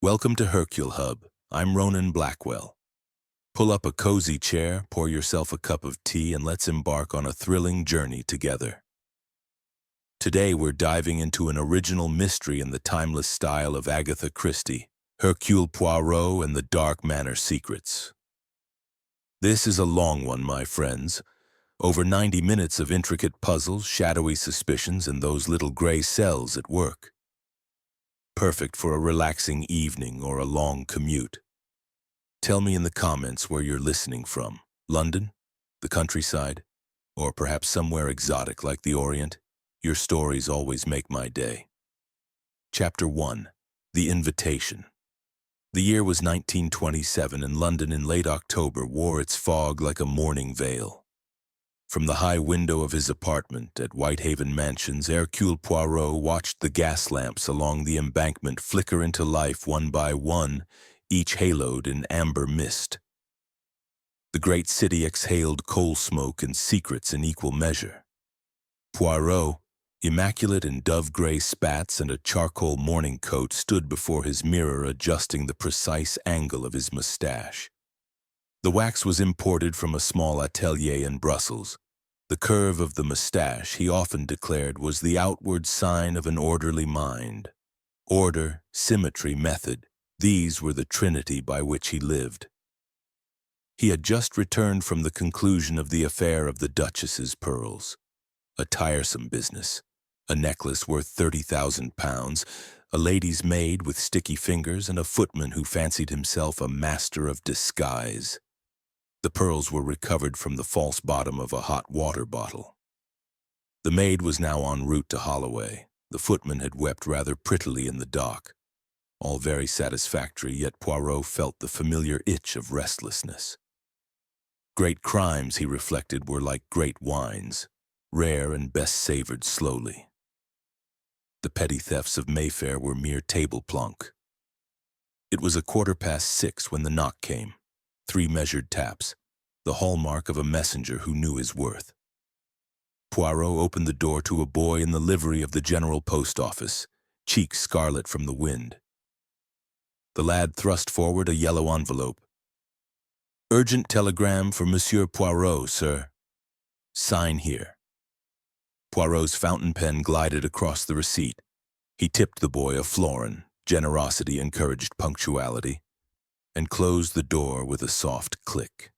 Welcome to Hercule Hub. I'm Ronan Blackwell. Pull up a cozy chair, pour yourself a cup of tea, and let's embark on a thrilling journey together. Today we're diving into an original mystery in the timeless style of Agatha Christie, Hercule Poirot and the Dark Manor Secrets. This is a long one, my friends. Over 90 minutes of intricate puzzles, shadowy suspicions, and those little gray cells at work. Perfect for a relaxing evening or a long commute. Tell me in the comments where you're listening from. London? The countryside? Or perhaps somewhere exotic like the Orient? Your stories always make my day. Chapter 1. The Invitation. The year was 1927, and London in late October wore its fog like a mourning veil. From the high window of his apartment at Whitehaven Mansions, Hercule Poirot watched the gas lamps along the embankment flicker into life one by one, each haloed in amber mist. The great city exhaled coal smoke and secrets in equal measure. Poirot, immaculate in dove-gray spats and a charcoal morning coat, stood before his mirror adjusting the precise angle of his mustache. The wax was imported from a small atelier in Brussels. The curve of the mustache, he often declared, was the outward sign of an orderly mind. Order, symmetry, method, these were the trinity by which he lived. He had just returned from the conclusion of the affair of the Duchess's pearls. A tiresome business. A necklace worth £30,000, a lady's maid with sticky fingers, and a footman who fancied himself a master of disguise. The pearls were recovered from the false bottom of a hot water bottle. The maid was now en route to Holloway. The footman had wept rather prettily in the dock. All very satisfactory, yet Poirot felt the familiar itch of restlessness. Great crimes, he reflected, were like great wines, rare and best savored slowly. The petty thefts of Mayfair were mere table plunk. It was 6:15 when the knock came. 3 measured taps, the hallmark of a messenger who knew his worth. Poirot opened the door to a boy in the livery of the General Post Office, cheeks scarlet from the wind. The lad thrust forward a yellow envelope. "Urgent telegram for Monsieur Poirot, sir. Sign here." Poirot's fountain pen glided across the receipt. He tipped the boy a florin. Generosity encouraged punctuality, and closed the door with a soft click.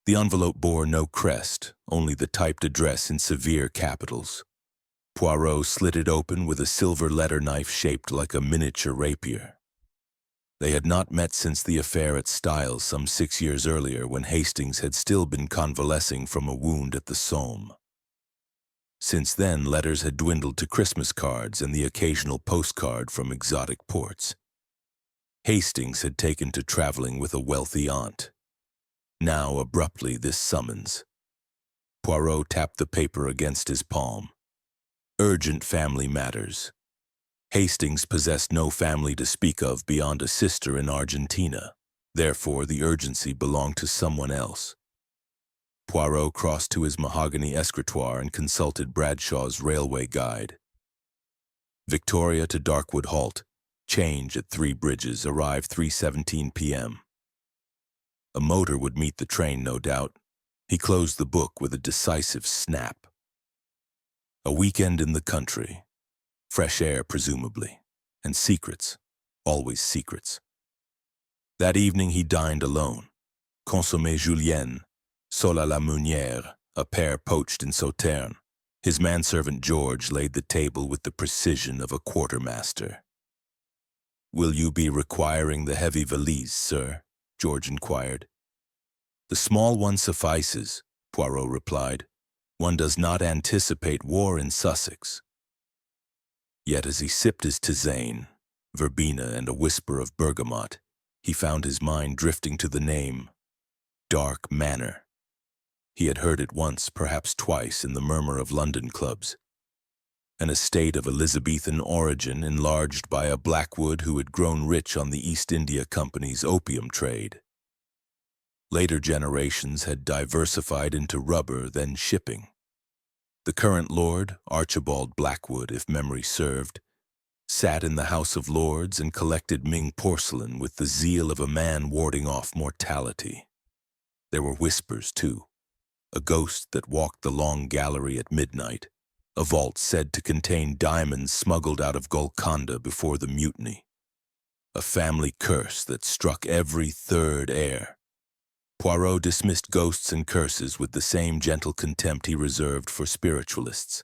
The envelope bore no crest, only the typed address in severe capitals. Poirot slit it open with a silver letter knife shaped like a miniature rapier. They had not met since the affair at Styles some 6 years earlier, when Hastings had still been convalescing from a wound at the Somme. Since then, letters had dwindled to Christmas cards and the occasional postcard from exotic ports. Hastings had taken to traveling with a wealthy aunt. Now, abruptly, this summons. Poirot tapped the paper against his palm. Urgent family matters. Hastings possessed no family to speak of beyond a sister in Argentina. Therefore, the urgency belonged to someone else. Poirot crossed to his mahogany escritoire and consulted Bradshaw's railway guide. Victoria to Darkwood Halt. Change at 3 Bridges, arrive 3:17 p.m. A motor would meet the train, no doubt. He closed the book with a decisive snap. A weekend in the country. Fresh air, presumably. And secrets. Always secrets. That evening he dined alone. Consommé julienne, sol à la meunière, a pear poached in sauterne. His manservant George laid the table with the precision of a quartermaster. "Will you be requiring the heavy valise, sir?" George inquired. "The small one suffices," Poirot replied. "One does not anticipate war in Sussex." Yet as he sipped his tisane, verbena and a whisper of bergamot, he found his mind drifting to the name, Dark Manor. He had heard it once, perhaps twice, in the murmur of London clubs. An estate of Elizabethan origin enlarged by a Blackwood who had grown rich on the East India Company's opium trade. Later generations had diversified into rubber, then shipping. The current lord, Archibald Blackwood, if memory served, sat in the House of Lords and collected Ming porcelain with the zeal of a man warding off mortality. There were whispers, too. A ghost that walked the long gallery at midnight, a vault said to contain diamonds smuggled out of Golconda before the mutiny, a family curse that struck every third heir. Poirot dismissed ghosts and curses with the same gentle contempt he reserved for spiritualists.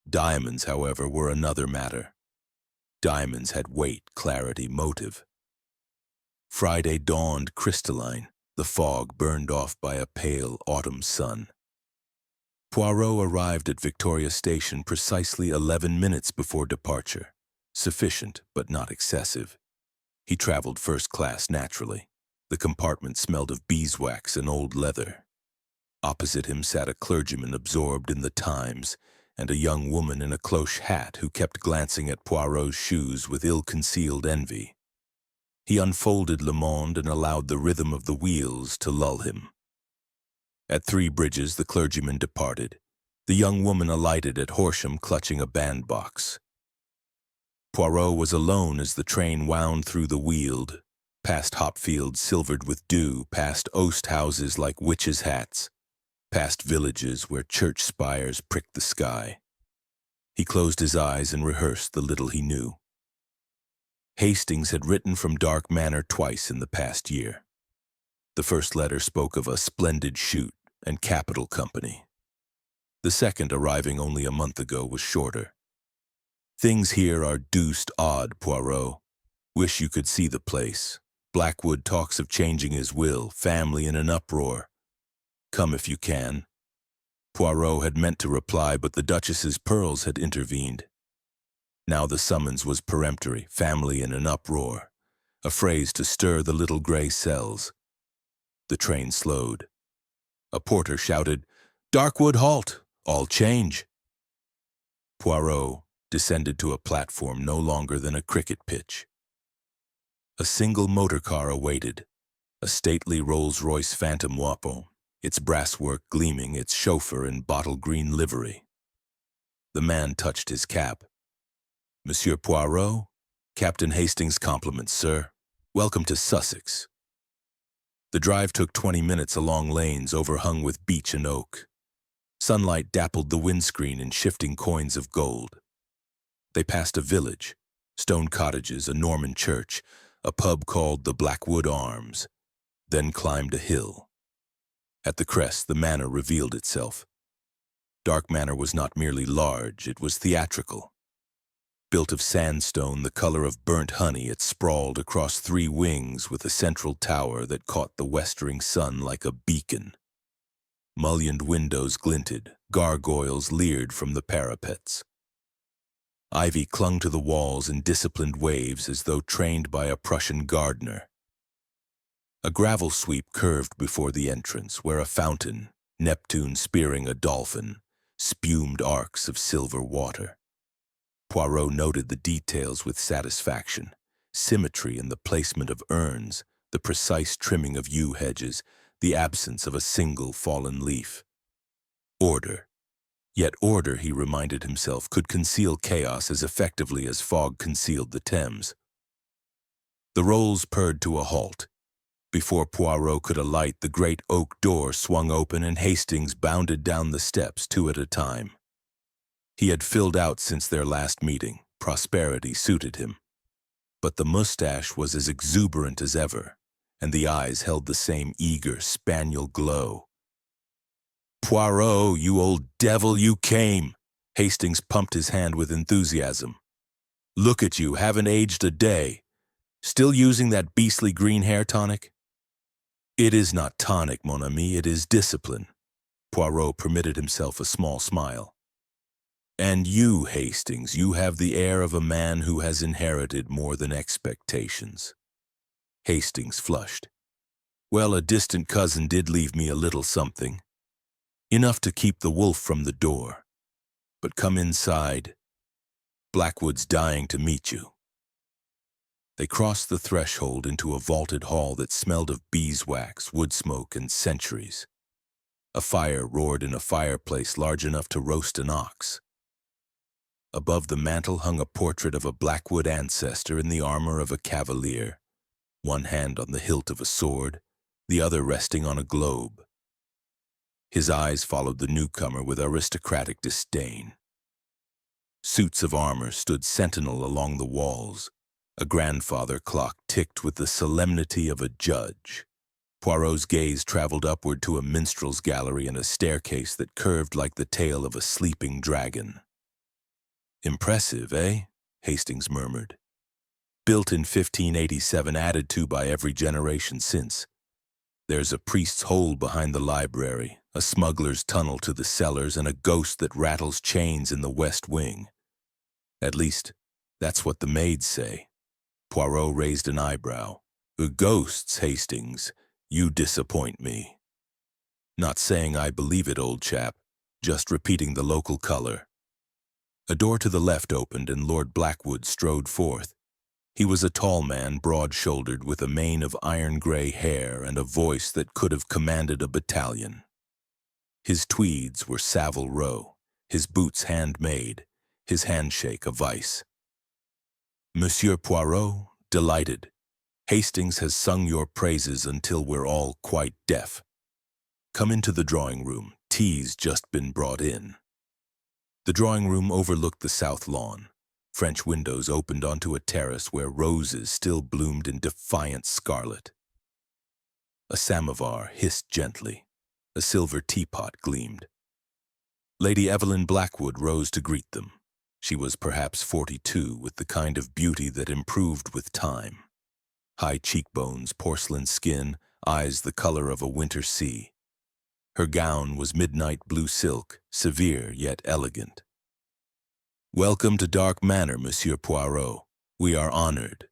Diamonds, however, were another matter. Diamonds had weight, clarity, motive. Friday dawned crystalline, the fog burned off by a pale autumn sun. Poirot arrived at Victoria Station precisely 11 minutes before departure, sufficient but not excessive. He traveled first class naturally. The compartment smelled of beeswax and old leather. Opposite him sat a clergyman absorbed in the Times and a young woman in a cloche hat who kept glancing at Poirot's shoes with ill-concealed envy. He unfolded Le Monde and allowed the rhythm of the wheels to lull him. At Three Bridges, the clergyman departed. The young woman alighted at Horsham clutching a bandbox. Poirot was alone as the train wound through the Weald, past hopfields silvered with dew, past oast houses like witches' hats, past villages where church spires pricked the sky. He closed his eyes and rehearsed the little he knew. Hastings had written from Dark Manor twice in the past year. The first letter spoke of a splendid shoot and capital company. The second, arriving only a month ago, was shorter. Things here are deuced odd, Poirot. Wish you could see the place. Blackwood talks of changing his will, family in an uproar. Come if you can. Poirot had meant to reply, but the Duchess's pearls had intervened. Now the summons was peremptory, family in an uproar, a phrase to stir the little gray cells. The train slowed. A porter shouted, "Darkwood halt! All change!" Poirot descended to a platform no longer than a cricket pitch. A single motor car awaited, a stately Rolls-Royce Phantom Wappo, its brasswork gleaming, its chauffeur in bottle-green livery. The man touched his cap. "Monsieur Poirot, Captain Hastings' compliments, sir. Welcome to Sussex." The drive took 20 minutes along lanes overhung with beech and oak. Sunlight dappled the windscreen in shifting coins of gold. They passed a village, stone cottages, a Norman church, a pub called the Blackwood Arms, then climbed a hill. At the crest, the manor revealed itself. Dark Manor was not merely large, it was theatrical. Built of sandstone the color of burnt honey, it sprawled across 3 wings with a central tower that caught the westering sun like a beacon. Mullioned windows glinted, gargoyles leered from the parapets. Ivy clung to the walls in disciplined waves as though trained by a Prussian gardener. A gravel sweep curved before the entrance, where a fountain, Neptune spearing a dolphin, spumed arcs of silver water. Poirot noted the details with satisfaction, symmetry in the placement of urns, the precise trimming of yew hedges, the absence of a single fallen leaf. Order. Yet order, he reminded himself, could conceal chaos as effectively as fog concealed the Thames. The Rolls purred to a halt. Before Poirot could alight, the great oak door swung open and Hastings bounded down the steps 2 at a time. He had filled out since their last meeting. Prosperity suited him. But the mustache was as exuberant as ever, and the eyes held the same eager, spaniel glow. "Poirot, you old devil, you came!" Hastings pumped his hand with enthusiasm. "Look at you, haven't aged a day. Still using that beastly green hair tonic?" "It is not tonic, mon ami, it is discipline." Poirot permitted himself a small smile. "And you, Hastings, you have the air of a man who has inherited more than expectations." Hastings flushed. "Well, a distant cousin did leave me a little something. Enough to keep the wolf from the door. But come inside. Blackwood's dying to meet you." They crossed the threshold into a vaulted hall that smelled of beeswax, wood smoke, and centuries. A fire roared in a fireplace large enough to roast an ox. Above the mantel hung a portrait of a Blackwood ancestor in the armor of a cavalier, one hand on the hilt of a sword, the other resting on a globe. His eyes followed the newcomer with aristocratic disdain. Suits of armor stood sentinel along the walls. A grandfather clock ticked with the solemnity of a judge. Poirot's gaze traveled upward to a minstrel's gallery and a staircase that curved like the tail of a sleeping dragon. "Impressive, eh?" Hastings murmured. "Built in 1587, added to by every generation since. There's a priest's hole behind the library, a smuggler's tunnel to the cellars, and a ghost that rattles chains in the west wing. At least, that's what the maids say." Poirot raised an eyebrow. "Ghosts, Hastings. You disappoint me." "Not saying I believe it, old chap. Just repeating the local color." A door to the left opened and Lord Blackwood strode forth. He was a tall man, broad-shouldered, with a mane of iron-gray hair and a voice that could have commanded a battalion. His tweeds were Savile Row, his boots handmade, his handshake a vice. "Monsieur Poirot, delighted. Hastings has sung your praises until we're all quite deaf. Come into the drawing-room. Tea's just been brought in." The drawing-room overlooked the south lawn. French windows opened onto a terrace where roses still bloomed in defiant scarlet. A samovar hissed gently. A silver teapot gleamed. Lady Evelyn Blackwood rose to greet them. She was perhaps 42, with the kind of beauty that improved with time. High cheekbones, porcelain skin, eyes the color of a winter sea. Her gown was midnight blue silk, severe yet elegant. "Welcome to Dark Manor, Monsieur Poirot. We are honored."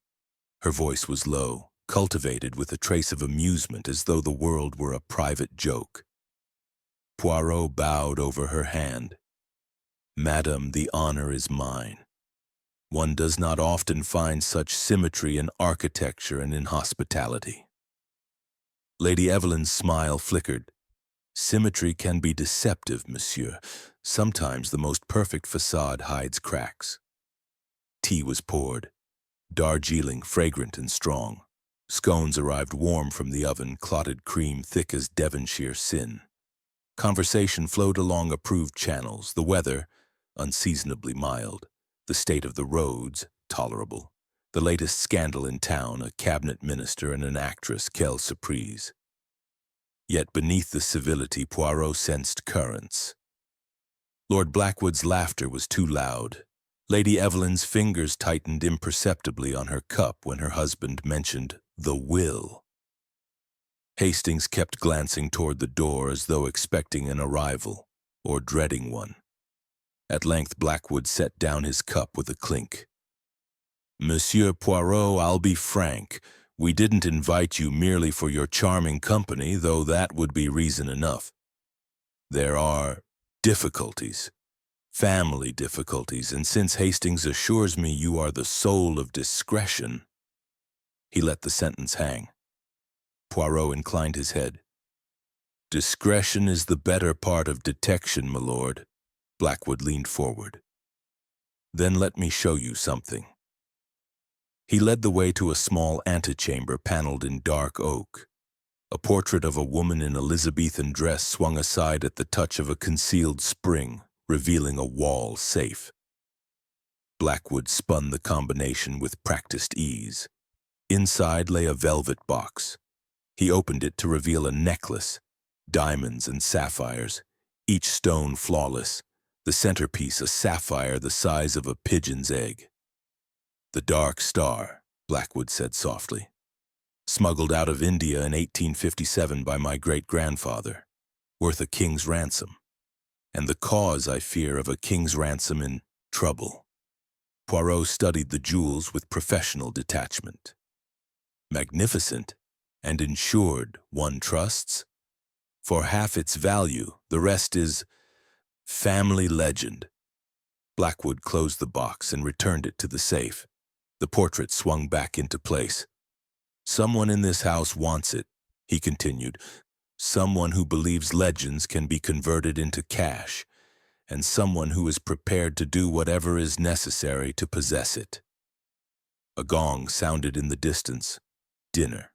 Her voice was low, cultivated with a trace of amusement, as though the world were a private joke. Poirot bowed over her hand. "Madam, the honor is mine. One does not often find such symmetry in architecture and in hospitality." Lady Evelyn's smile flickered. "Symmetry can be deceptive, monsieur. Sometimes the most perfect facade hides cracks." Tea was poured. Darjeeling, fragrant and strong. Scones arrived warm from the oven, clotted cream thick as Devonshire sin. Conversation flowed along approved channels, the weather unseasonably mild, the state of the roads tolerable, the latest scandal in town, a cabinet minister and an actress, quelle surprise. Yet beneath the civility, Poirot sensed currents. Lord Blackwood's laughter was too loud. Lady Evelyn's fingers tightened imperceptibly on her cup when her husband mentioned the will. Hastings kept glancing toward the door as though expecting an arrival, or dreading one. At length Blackwood set down his cup with a clink. "Monsieur Poirot, I'll be frank. We didn't invite you merely for your charming company, though that would be reason enough. There are difficulties, family difficulties, and since Hastings assures me you are the soul of discretion—" He let the sentence hang. Poirot inclined his head. "Discretion is the better part of detection, my lord." Blackwood leaned forward. "Then let me show you something." He led the way to a small antechamber paneled in dark oak. A portrait of a woman in Elizabethan dress swung aside at the touch of a concealed spring, revealing a wall safe. Blackwood spun the combination with practiced ease. Inside lay a velvet box. He opened it to reveal a necklace, diamonds and sapphires, each stone flawless, the centerpiece a sapphire the size of a pigeon's egg. "The Dark Star," Blackwood said softly. "Smuggled out of India in 1857 by my great-grandfather, worth a king's ransom. And the cause, I fear, of a king's ransom in trouble." Poirot studied the jewels with professional detachment. "Magnificent, and insured, one trusts. For half its value, the rest is family legend." Blackwood closed the box and returned it to the safe. The portrait swung back into place. "Someone in this house wants it," he continued. "Someone who believes legends can be converted into cash. and someone who is prepared to do whatever is necessary to possess it. A gong sounded in the distance. Dinner.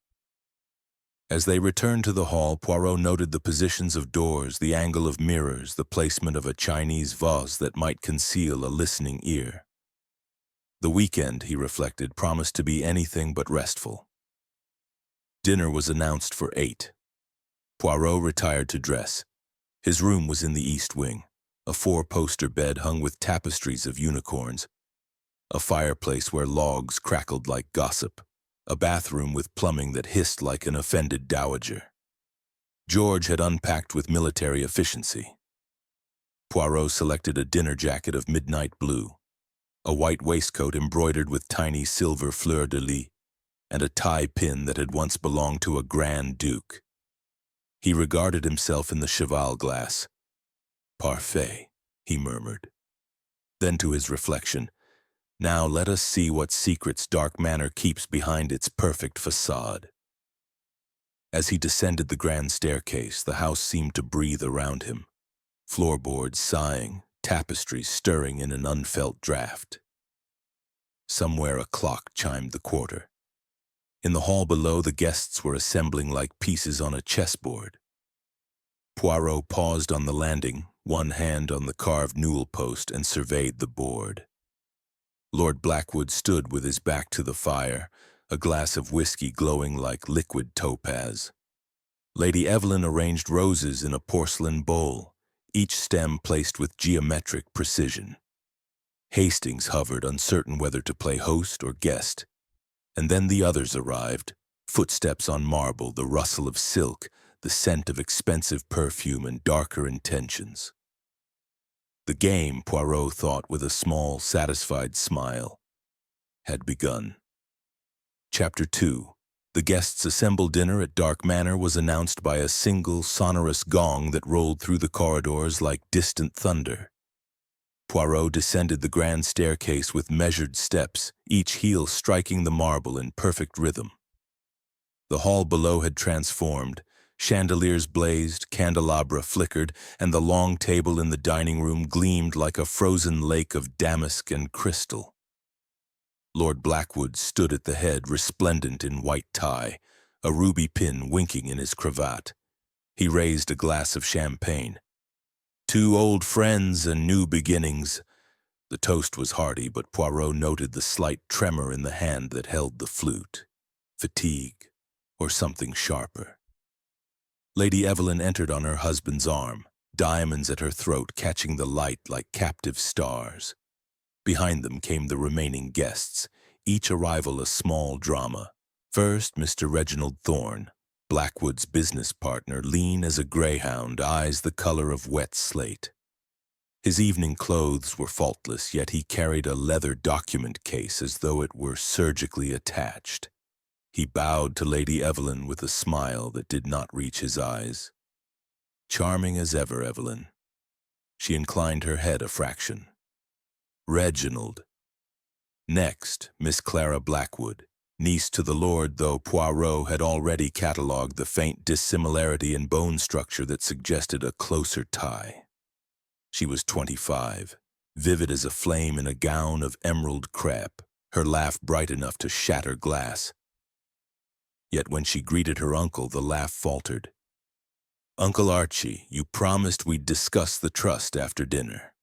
As they returned to the hall, Poirot noted the positions of doors, the angle of mirrors, the placement of a Chinese vase that might conceal a listening ear. The weekend, he reflected, promised to be anything but restful. Dinner was announced for 8. Poirot retired to dress. His room was in the east wing, a 4-poster bed hung with tapestries of unicorns, a fireplace where logs crackled like gossip, a bathroom with plumbing that hissed like an offended dowager. George had unpacked with military efficiency. Poirot selected a dinner jacket of midnight blue, a white waistcoat embroidered with tiny silver fleur-de-lis, and a tie pin that had once belonged to a Grand Duke. He regarded himself in the cheval glass. "Parfait," he murmured. Then to his reflection, "Now let us see what secrets dark Manor keeps behind its perfect facade." As he descended the grand staircase, the house seemed to breathe around him, floorboards sighing, tapestries stirring in an unfelt draught. Somewhere a clock chimed the quarter. In the hall below, the guests were assembling like pieces on a chessboard. Poirot paused on the landing, one hand on the carved newel post, and surveyed the board. Lord Blackwood stood with his back to the fire, a glass of whiskey glowing like liquid topaz. Lady Evelyn arranged roses in a porcelain bowl, each stem placed with geometric precision. Hastings hovered, uncertain whether to play host or guest. And then the others arrived, footsteps on marble, the rustle of silk, the scent of expensive perfume and darker intentions. The game, Poirot thought with a small, satisfied smile, had begun. Chapter 2. The guests' assembled dinner at Dark Manor was announced by a single, sonorous gong that rolled through the corridors like distant thunder. Poirot descended the grand staircase with measured steps, each heel striking the marble in perfect rhythm. The hall below had transformed. Chandeliers blazed, candelabra flickered, and the long table in the dining room gleamed like a frozen lake of damask and crystal. Lord Blackwood stood at the head, resplendent in white tie, a ruby pin winking in his cravat. He raised a glass of champagne. "To old friends and new beginnings." The toast was hearty, but Poirot noted the slight tremor in the hand that held the flute. Fatigue, or something sharper. Lady Evelyn entered on her husband's arm, diamonds at her throat catching the light like captive stars. Behind them came the remaining guests, each arrival a small drama. First, Mr. Reginald Thorne, Blackwood's business partner, lean as a greyhound, eyes the color of wet slate. His evening clothes were faultless, yet he carried a leather document case as though it were surgically attached. He bowed to Lady Evelyn with a smile that did not reach his eyes. "Charming as ever, Evelyn." She inclined her head a fraction. "Reginald." Next, Miss Clara Blackwood, niece to the lord, though Poirot had already catalogued the faint dissimilarity in bone structure that suggested a closer tie. She was 25, vivid as a flame in a gown of emerald crepe, her laugh bright enough to shatter glass. Yet when she greeted her uncle, the laugh faltered. "Uncle Archie, you promised we'd discuss the trust after dinner."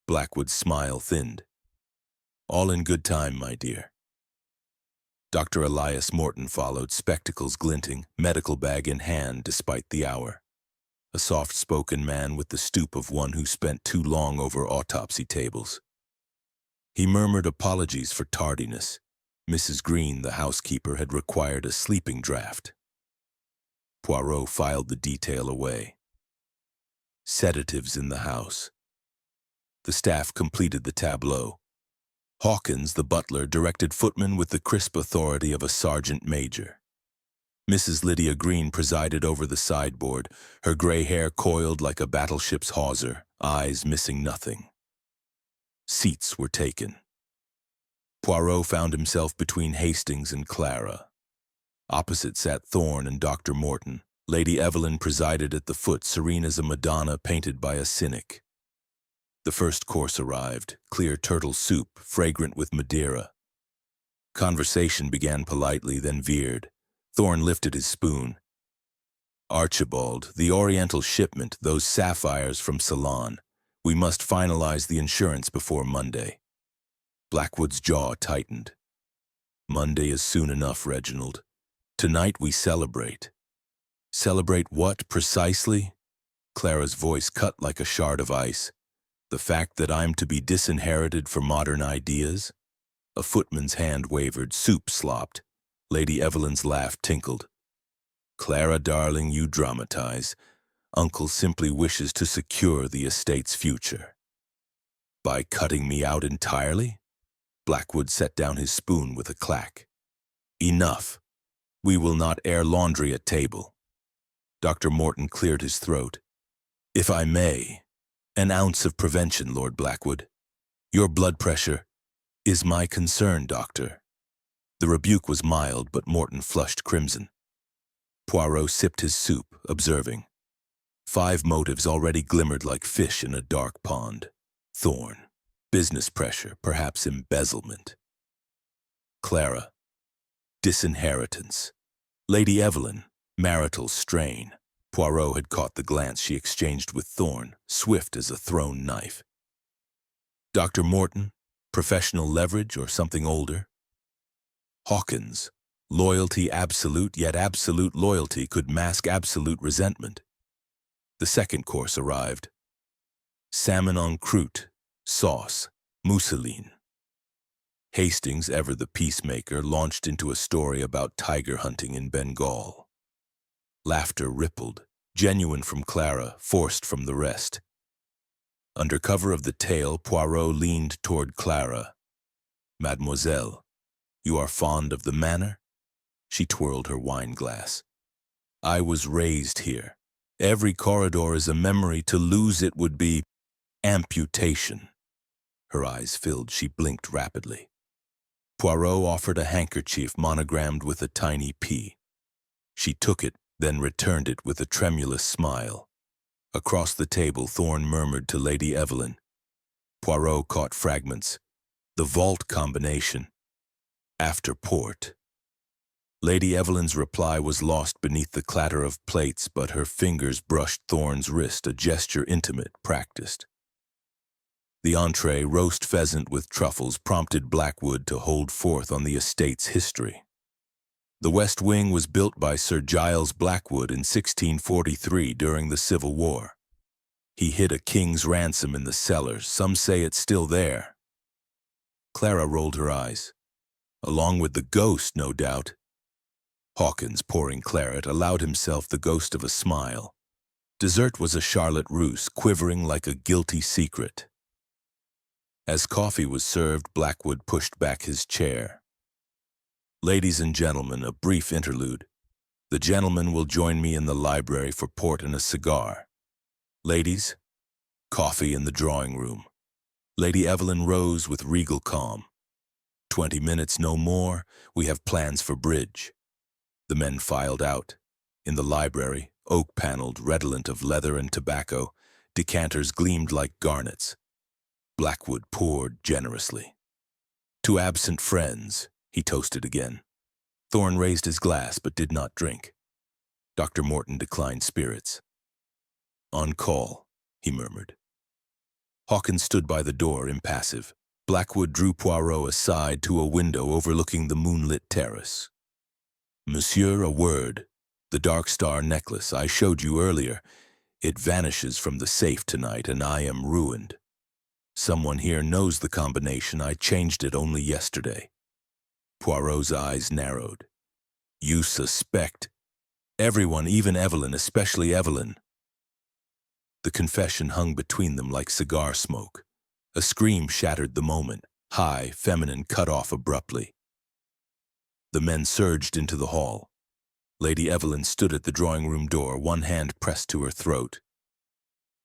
Blackwood's smile thinned. "All in good time, my dear." Dr. Elias Morton followed, spectacles glinting, medical bag in hand despite the hour. A soft-spoken man with the stoop of one who spent too long over autopsy tables. He murmured apologies for tardiness. Mrs. Green, the housekeeper, had required a sleeping draught. Poirot filed the detail away. Sedatives in the house. The staff completed the tableau. Hawkins, the butler, directed footmen with the crisp authority of a sergeant major. Mrs. Lydia Green presided over the sideboard, her gray hair coiled like a battleship's hawser, eyes missing nothing. Seats were taken. Poirot found himself between Hastings and Clara. Opposite sat Thorne and Dr. Morton. Lady Evelyn presided at the foot, serene as a Madonna painted by a cynic. The first course arrived, clear turtle soup, fragrant with Madeira. Conversation began politely, then veered. Thorne lifted his spoon. Archibald, the Oriental shipment, those sapphires from Ceylon. We must finalize the insurance before Monday. Blackwood's jaw tightened. Monday is soon enough, Reginald. Tonight we celebrate. Celebrate what, precisely? Clara's voice cut like a shard of ice. The fact that I'm to be disinherited for modern ideas? A footman's hand wavered, soup slopped. Lady Evelyn's laugh tinkled. Clara, darling, you dramatize. Uncle simply wishes to secure the estate's future. By cutting me out entirely? Blackwood set down his spoon with a clack. Enough. We will not air laundry at table. Dr. Morton cleared his throat. If I may, an ounce of prevention, Lord Blackwood. Your blood pressure is my concern, Doctor. The rebuke was mild, but Morton flushed crimson. Poirot sipped his soup, observing. 5 motives already glimmered like fish in a dark pond. Thorne, business pressure, perhaps embezzlement. Clara, disinheritance. Lady Evelyn, marital strain. Poirot had caught the glance she exchanged with Thorne, swift as a thrown knife. Dr. Morton, professional leverage or something older? Hawkins, loyalty absolute, yet absolute loyalty could mask absolute resentment. The second course arrived. Salmon en croûte, sauce, mousseline. Hastings, ever the peacemaker, launched into a story about tiger hunting in Bengal. Laughter rippled, genuine from Clara, forced from the rest. Under cover of the tale, Poirot leaned toward Clara. Mademoiselle, you are fond of the Manor? She twirled her wine glass. I was raised here. Every corridor is a memory. To lose it would be amputation. Her eyes filled. She blinked rapidly. Poirot offered a handkerchief monogrammed with a tiny P. She took it, then returned it with a tremulous smile. Across the table, Thorne murmured to Lady Evelyn. Poirot caught fragments. The vault combination. After port. Lady Evelyn's reply was lost beneath the clatter of plates, but her fingers brushed Thorne's wrist, a gesture intimate, practiced. The entree, roast pheasant with truffles, prompted Blackwood to hold forth on the estate's history. The West Wing was built by Sir Giles Blackwood in 1643 during the Civil War. He hid a king's ransom in the cellars. Some say it's still there. Clara rolled her eyes. Along with the ghost, no doubt. Hawkins, pouring claret, allowed himself the ghost of a smile. Dessert was a Charlotte Russe, quivering like a guilty secret. As coffee was served, Blackwood pushed back his chair. Ladies and gentlemen, a brief interlude. The gentlemen will join me in the library for port and a cigar. Ladies, coffee in the drawing room. Lady Evelyn rose with regal calm. 20 minutes, no more. We have plans for bridge. The men filed out. In the library, oak-paneled, redolent of leather and tobacco, decanters gleamed like garnets. Blackwood poured generously. To absent friends, he toasted again. Thorne raised his glass but did not drink. Dr. Morton declined spirits. On call, he murmured. Hawkins stood by the door, impassive. Blackwood drew Poirot aside to a window overlooking the moonlit terrace. Monsieur, a word. The Dark Star necklace I showed you earlier. It vanishes from the safe tonight, and I am ruined. Someone here knows the combination. I changed it only yesterday. Poirot's eyes narrowed. You suspect? Everyone, even Evelyn, especially Evelyn. The confession hung between them like cigar smoke. A scream shattered the moment, high, feminine, cut off abruptly. The men surged into the hall. Lady Evelyn stood at the drawing-room door, one hand pressed to her throat.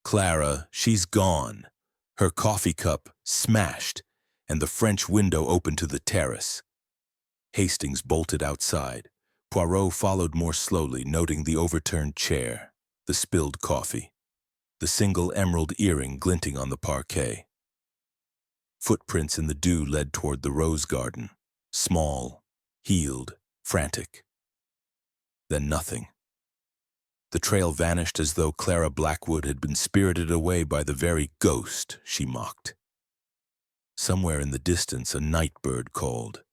Clara, she's gone. Her coffee cup smashed, and the French window opened to the terrace. Hastings bolted outside. Poirot followed more slowly, noting the overturned chair, the spilled coffee. the single emerald earring glinting on the parquet. Footprints in the dew led toward the rose garden, small, healed, frantic. Then nothing. The trail vanished as though Clara Blackwood had been spirited away by the very ghost she mocked. Somewhere in the distance, a night bird called.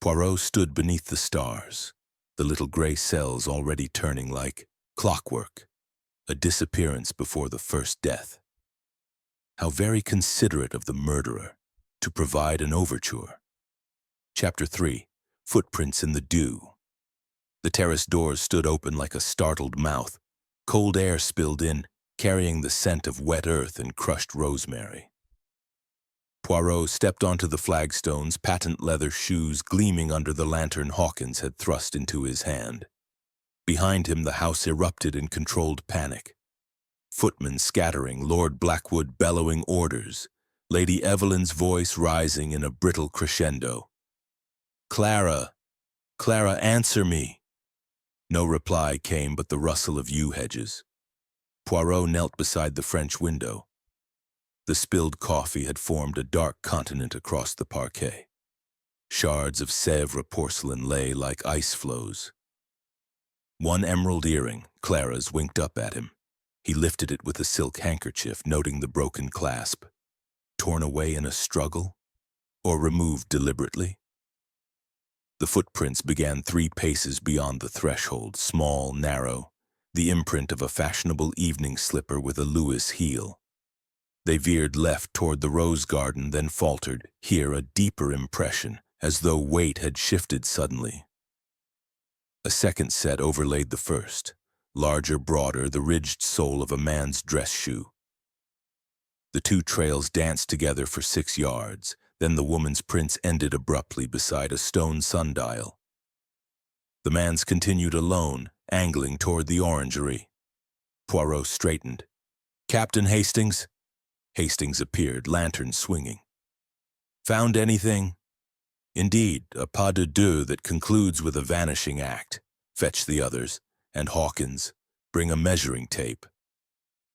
Poirot stood beneath the stars, the little gray cells already turning like clockwork, a disappearance before the first death. How very considerate of the murderer to provide an overture. Chapter 3. Footprints in the Dew. The terrace doors stood open like a startled mouth. Cold air spilled in, carrying the scent of wet earth and crushed rosemary. Poirot stepped onto the flagstones, patent leather shoes gleaming under the lantern Hawkins had thrust into his hand. Behind him, the house erupted in controlled panic. Footmen scattering, Lord Blackwood bellowing orders, Lady Evelyn's voice rising in a brittle crescendo. "Clara! Clara, answer me!" No reply came but the rustle of yew hedges. Poirot knelt beside the French window. The spilled coffee had formed a dark continent across the parquet. Shards of Sèvres porcelain lay like ice floes. One emerald earring, Clara's, winked up at him. He lifted it with a silk handkerchief, noting the broken clasp. Torn away in a struggle? Or removed deliberately? The footprints began 3 paces beyond the threshold, small, narrow, the imprint of a fashionable evening slipper with a Lewis heel. They veered left toward the rose garden, then faltered, here a deeper impression, as though weight had shifted suddenly. A second set overlaid the first, larger, broader, the ridged sole of a man's dress shoe. The 2 trails danced together for 6 yards, then the woman's prints ended abruptly beside a stone sundial. The man's continued alone, angling toward the orangery. Poirot straightened. "Captain Hastings?" Hastings appeared, lantern swinging. "Found anything?" "Indeed, a pas de deux that concludes with a vanishing act. Fetch the others, and Hawkins, bring a measuring tape."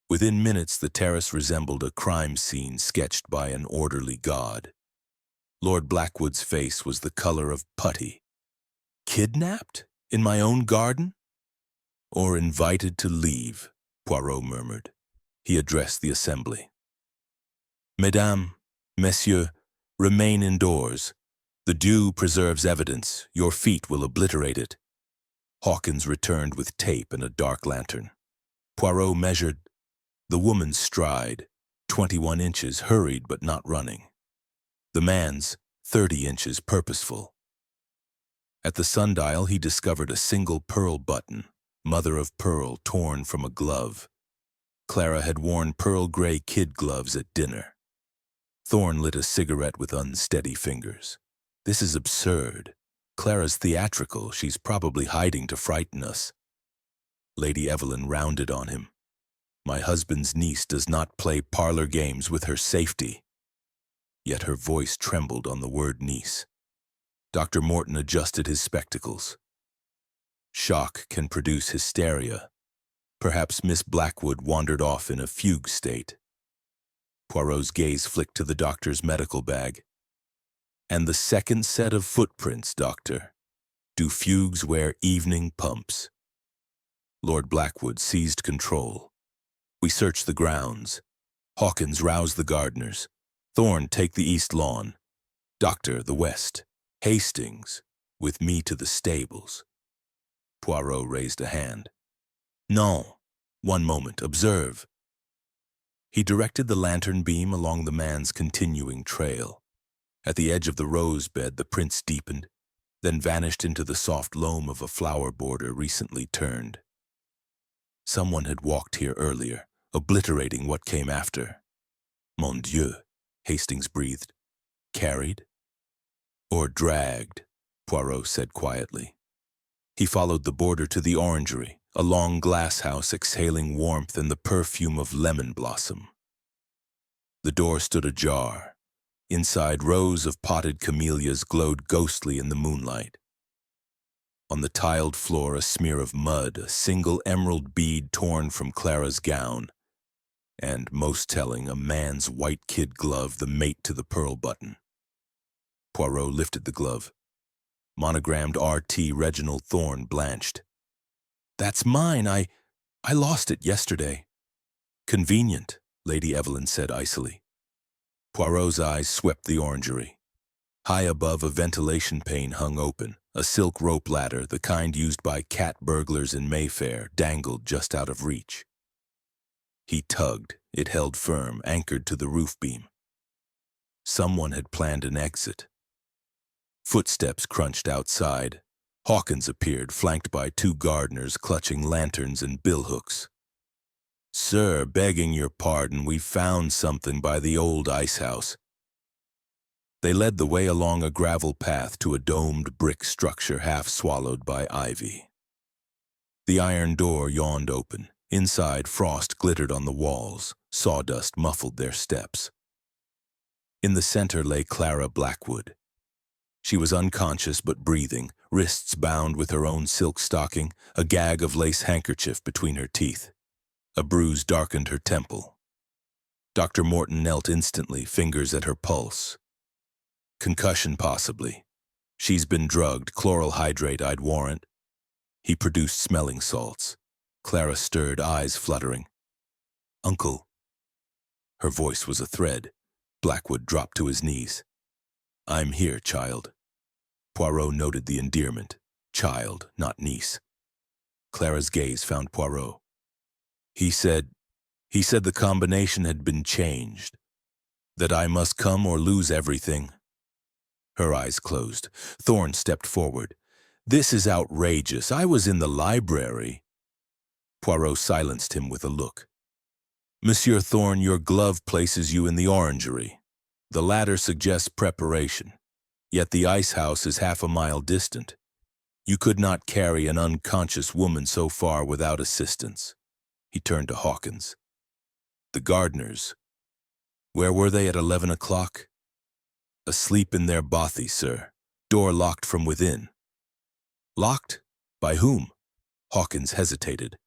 Within minutes, the terrace resembled a crime scene sketched by an orderly god. Lord Blackwood's face was the color of putty. "Kidnapped? In my own garden?" "Or invited to leave," Poirot murmured. He addressed the assembly. "Mesdames, Messieurs, remain indoors. The dew preserves evidence. Your feet will obliterate it." Hawkins returned with tape and a dark lantern. Poirot measured the woman's stride, 21 inches, hurried but not running. The man's, 30 inches, purposeful. At the sundial, he discovered a single pearl button, mother of pearl, torn from a glove. Clara had worn pearl-gray kid gloves at dinner. Thorne lit a cigarette with unsteady fingers. "This is absurd. Clara's theatrical. She's probably hiding to frighten us." Lady Evelyn rounded on him. "My husband's niece does not play parlor games with her safety." Yet her voice trembled on the word niece. Dr. Morton adjusted his spectacles. "Shock can produce hysteria. Perhaps Miss Blackwood wandered off in a fugue state." Poirot's gaze flicked to the doctor's medical bag. "And the second set of footprints, Doctor. Do fugues wear evening pumps?" Lord Blackwood seized control. "We search the grounds. Hawkins, rouse the gardeners. Thorne, take the east lawn. Doctor, the west. Hastings, with me to the stables." Poirot raised a hand. "Non. One moment. Observe." He directed the lantern beam along the man's continuing trail. At the edge of the rose bed, the prints deepened, then vanished into the soft loam of a flower border recently turned. Someone had walked here earlier, obliterating what came after. "Mon Dieu," Hastings breathed. "Carried?" "Or dragged," Poirot said quietly. He followed the border to the orangery, a long glass house exhaling warmth and the perfume of lemon blossom. The door stood ajar. Inside, rows of potted camellias glowed ghostly in the moonlight. On the tiled floor, a smear of mud, a single emerald bead torn from Clara's gown, and, most telling, a man's white kid glove, the mate to the pearl button. Poirot lifted the glove. Monogrammed R.T. Reginald Thorne blanched. "That's mine. I lost it yesterday." "Convenient," Lady Evelyn said icily. Poirot's eyes swept the orangery. High above, a ventilation pane hung open. A silk rope ladder, the kind used by cat burglars in Mayfair, dangled just out of reach. He tugged. It held firm, anchored to the roof beam. Someone had planned an exit. Footsteps crunched outside. Hawkins appeared, flanked by two gardeners clutching lanterns and billhooks. "Sir, begging your pardon, we found something by the old ice house." They led the way along a gravel path to a domed brick structure half swallowed by ivy. The iron door yawned open. Inside, frost glittered on the walls. Sawdust muffled their steps. In the center lay Clara Blackwood. She was unconscious but breathing, wrists bound with her own silk stocking, a gag of lace handkerchief between her teeth. A bruise darkened her temple. Dr. Morton knelt instantly, fingers at her pulse. "Concussion, possibly. She's been drugged. Chloral hydrate, I'd warrant." He produced smelling salts. Clara stirred, eyes fluttering. "Uncle." Her voice was a thread. Blackwood dropped to his knees. "I'm here, child." Poirot noted the endearment. Child, not niece. Clara's gaze found Poirot. He said the combination had been changed. That I must come or lose everything." Her eyes closed. Thorne stepped forward. "This is outrageous. I was in the library." Poirot silenced him with a look. "Monsieur Thorne, your glove places you in the orangery. The latter suggests preparation. Yet the ice house is half a mile distant. You could not carry an unconscious woman so far without assistance." He turned to Hawkins. "The gardeners. Where were they at 11 o'clock?" "Asleep in their bothy, sir. Door locked from within." "Locked? By whom?" Hawkins hesitated.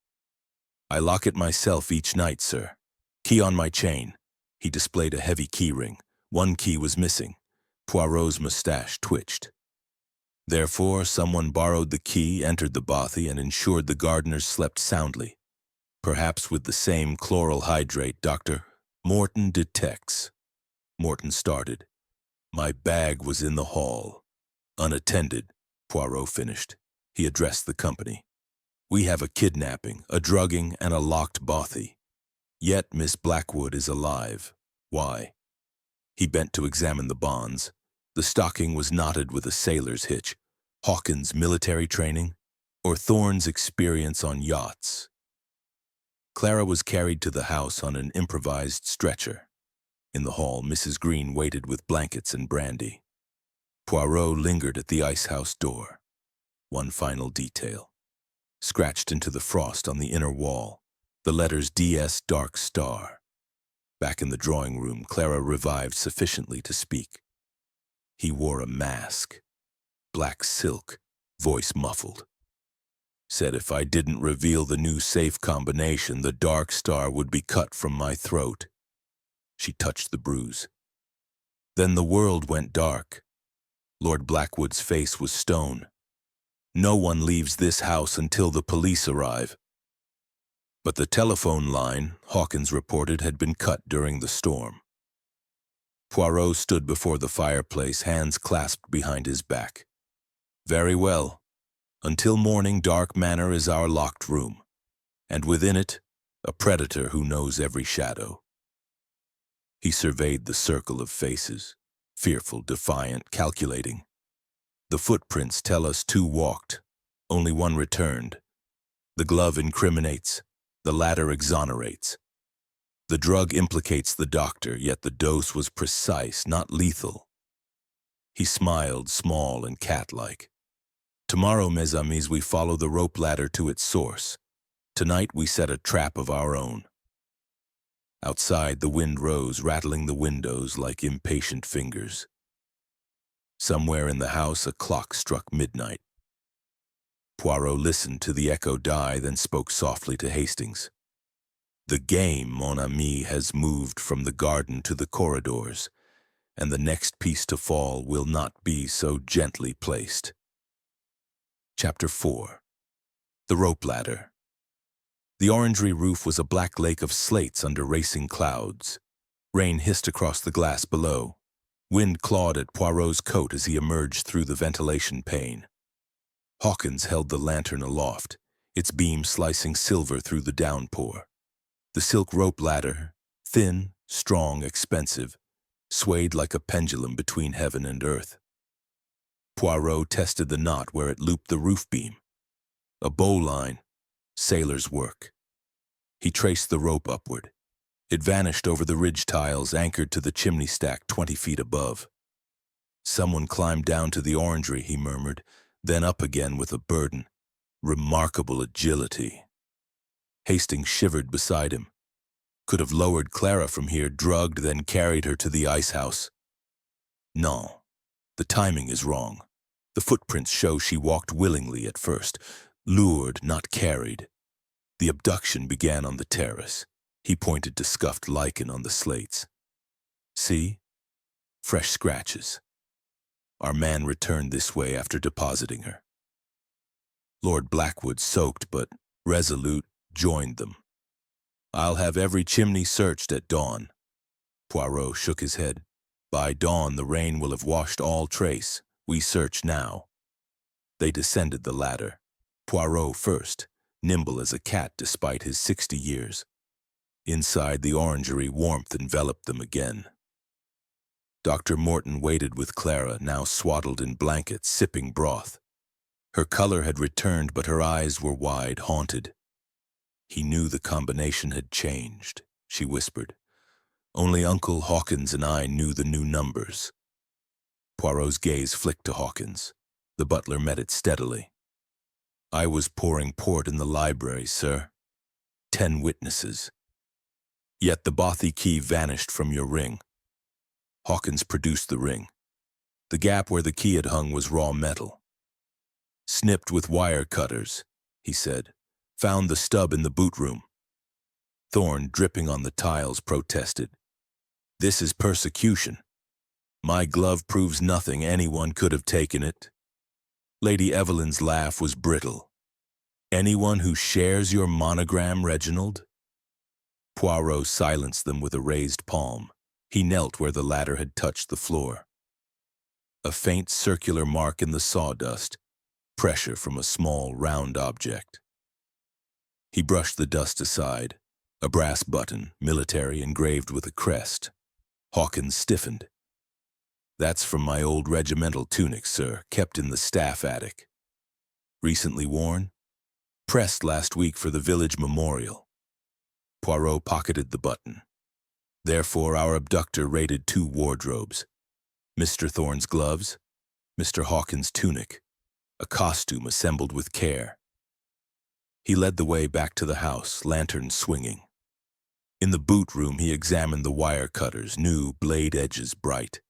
"I lock it myself each night, sir. Key on my chain." He displayed a heavy key ring. One key was missing. Poirot's mustache twitched. "Therefore, someone borrowed the key, entered the bothy, and ensured the gardeners slept soundly. Perhaps with the same chloral hydrate, Dr. Morton detects." Morton started. "My bag was in the hall." "Unattended," Poirot finished. He addressed the company. "We have a kidnapping, a drugging, and a locked bothy. Yet Miss Blackwood is alive. Why?" He bent to examine the bonds. The stocking was knotted with a sailor's hitch. Hawkins' military training, or Thorne's experience on yachts? Clara was carried to the house on an improvised stretcher. In the hall, Mrs. Green waited with blankets and brandy. Poirot lingered at the ice house door. One final detail. Scratched into the frost on the inner wall, the letters DS Dark Star. Back in the drawing room, Clara revived sufficiently to speak. He wore a mask. Black silk, voice muffled. Said if I didn't reveal the new safe combination, the Dark Star would be cut from my throat. She touched the bruise. Then the world went dark. Lord Blackwood's face was stone. No one leaves this house until the police arrive. But the telephone line, Hawkins reported, had been cut during the storm. Poirot stood before the fireplace, hands clasped behind his back. Very well. Until morning, Dark Manor is our locked room, and within it, a predator who knows every shadow. He surveyed the circle of faces, fearful, defiant, calculating. The footprints tell us 2 walked, only 1 returned. The glove incriminates, the latter exonerates. The drug implicates the doctor, yet the dose was precise, not lethal. He smiled, small and cat-like. Tomorrow, mes amis, we follow the rope ladder to its source. Tonight we set a trap of our own. Outside, the wind rose, rattling the windows like impatient fingers. Somewhere in the house, a clock struck midnight. Poirot listened to the echo die, then spoke softly to Hastings. The game, mon ami, has moved from the garden to the corridors, and the next piece to fall will not be so gently placed. Chapter 4. The Rope Ladder. The orangery roof was a black lake of slates under racing clouds. Rain hissed across the glass below. Wind clawed at Poirot's coat as he emerged through the ventilation pane. Hawkins held the lantern aloft, its beam slicing silver through the downpour. The silk rope ladder, thin, strong, expensive, swayed like a pendulum between heaven and earth. Poirot tested the knot where it looped the roof beam. A bowline, sailor's work. He traced the rope upward. It vanished over the ridge tiles anchored to the chimney stack 20 feet above. Someone climbed down to the orangery, he murmured, then up again with a burden. Remarkable agility. Hastings shivered beside him. Could have lowered Clara from here, drugged, then carried her to the ice house. No, the timing is wrong. The footprints show she walked willingly at first, lured, not carried. The abduction began on the terrace. He pointed to scuffed lichen on the slates. See? Fresh scratches. Our man returned this way after depositing her. Lord Blackwood, soaked but resolute, joined them. I'll have every chimney searched at dawn. Poirot shook his head. By dawn, the rain will have washed all trace. We search now. They descended the ladder. Poirot first, nimble as a cat despite his 60 years. Inside the orangery, warmth enveloped them again. Dr. Morton waited with Clara, now swaddled in blankets, sipping broth. Her color had returned, but her eyes were wide, haunted. He knew the combination had changed, she whispered. Only Uncle Hawkins and I knew the new numbers. Poirot's gaze flicked to Hawkins. The butler met it steadily. I was pouring port in the library, sir. 10 witnesses. Yet the bothy key vanished from your ring. Hawkins produced the ring. The gap where the key had hung was raw metal. Snipped with wire cutters, he said. Found the stub in the boot room. Thorne, dripping on the tiles, protested. This is persecution. My glove proves nothing. Anyone could have taken it. Lady Evelyn's laugh was brittle. Anyone who shares your monogram, Reginald? Poirot silenced them with a raised palm. He knelt where the ladder had touched the floor. A faint circular mark in the sawdust, pressure from a small, round object. He brushed the dust aside, a brass button, military, engraved with a crest. Hawkins stiffened. That's from my old regimental tunic, sir, kept in the staff attic. Recently worn? Pressed last week for the village memorial. Poirot pocketed the button. Therefore, our abductor raided 2 wardrobes. Mr. Thorne's gloves, Mr. Hawkins' tunic, a costume assembled with care. He led the way back to the house, lantern swinging. In the boot room, he examined the wire cutters, new, blade edges bright.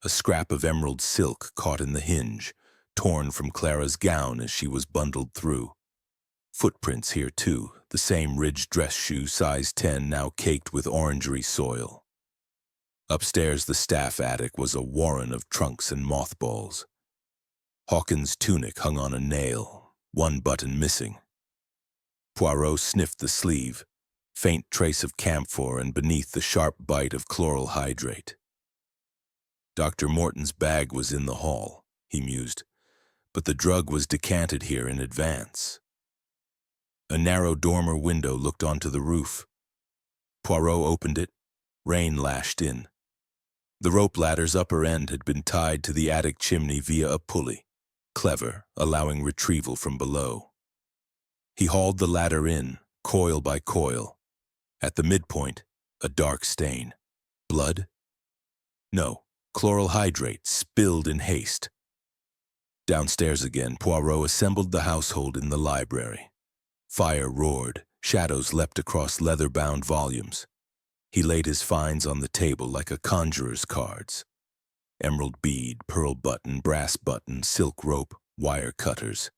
A scrap of emerald silk caught in the hinge, torn from Clara's gown as she was bundled through. Footprints here, too, the same ridged dress shoe, size 10, now caked with orangery soil. Upstairs, the staff attic was a warren of trunks and mothballs. Hawkins' tunic hung on a nail, one button missing. Poirot sniffed the sleeve, faint trace of camphor, and beneath the sharp bite of chloral hydrate. Dr. Morton's bag was in the hall, he mused, but the drug was decanted here in advance. A narrow dormer window looked onto the roof. Poirot opened it. Rain lashed in. The rope ladder's upper end had been tied to the attic chimney via a pulley, clever, allowing retrieval from below. He hauled the ladder in, coil by coil. At the midpoint, a dark stain. Blood? No, chloral hydrate, spilled in haste. Downstairs again, Poirot assembled the household in the library. Fire roared, shadows leapt across leather-bound volumes. He laid his finds on the table like a conjurer's cards. Emerald bead, pearl button, brass button, silk rope, wire cutters.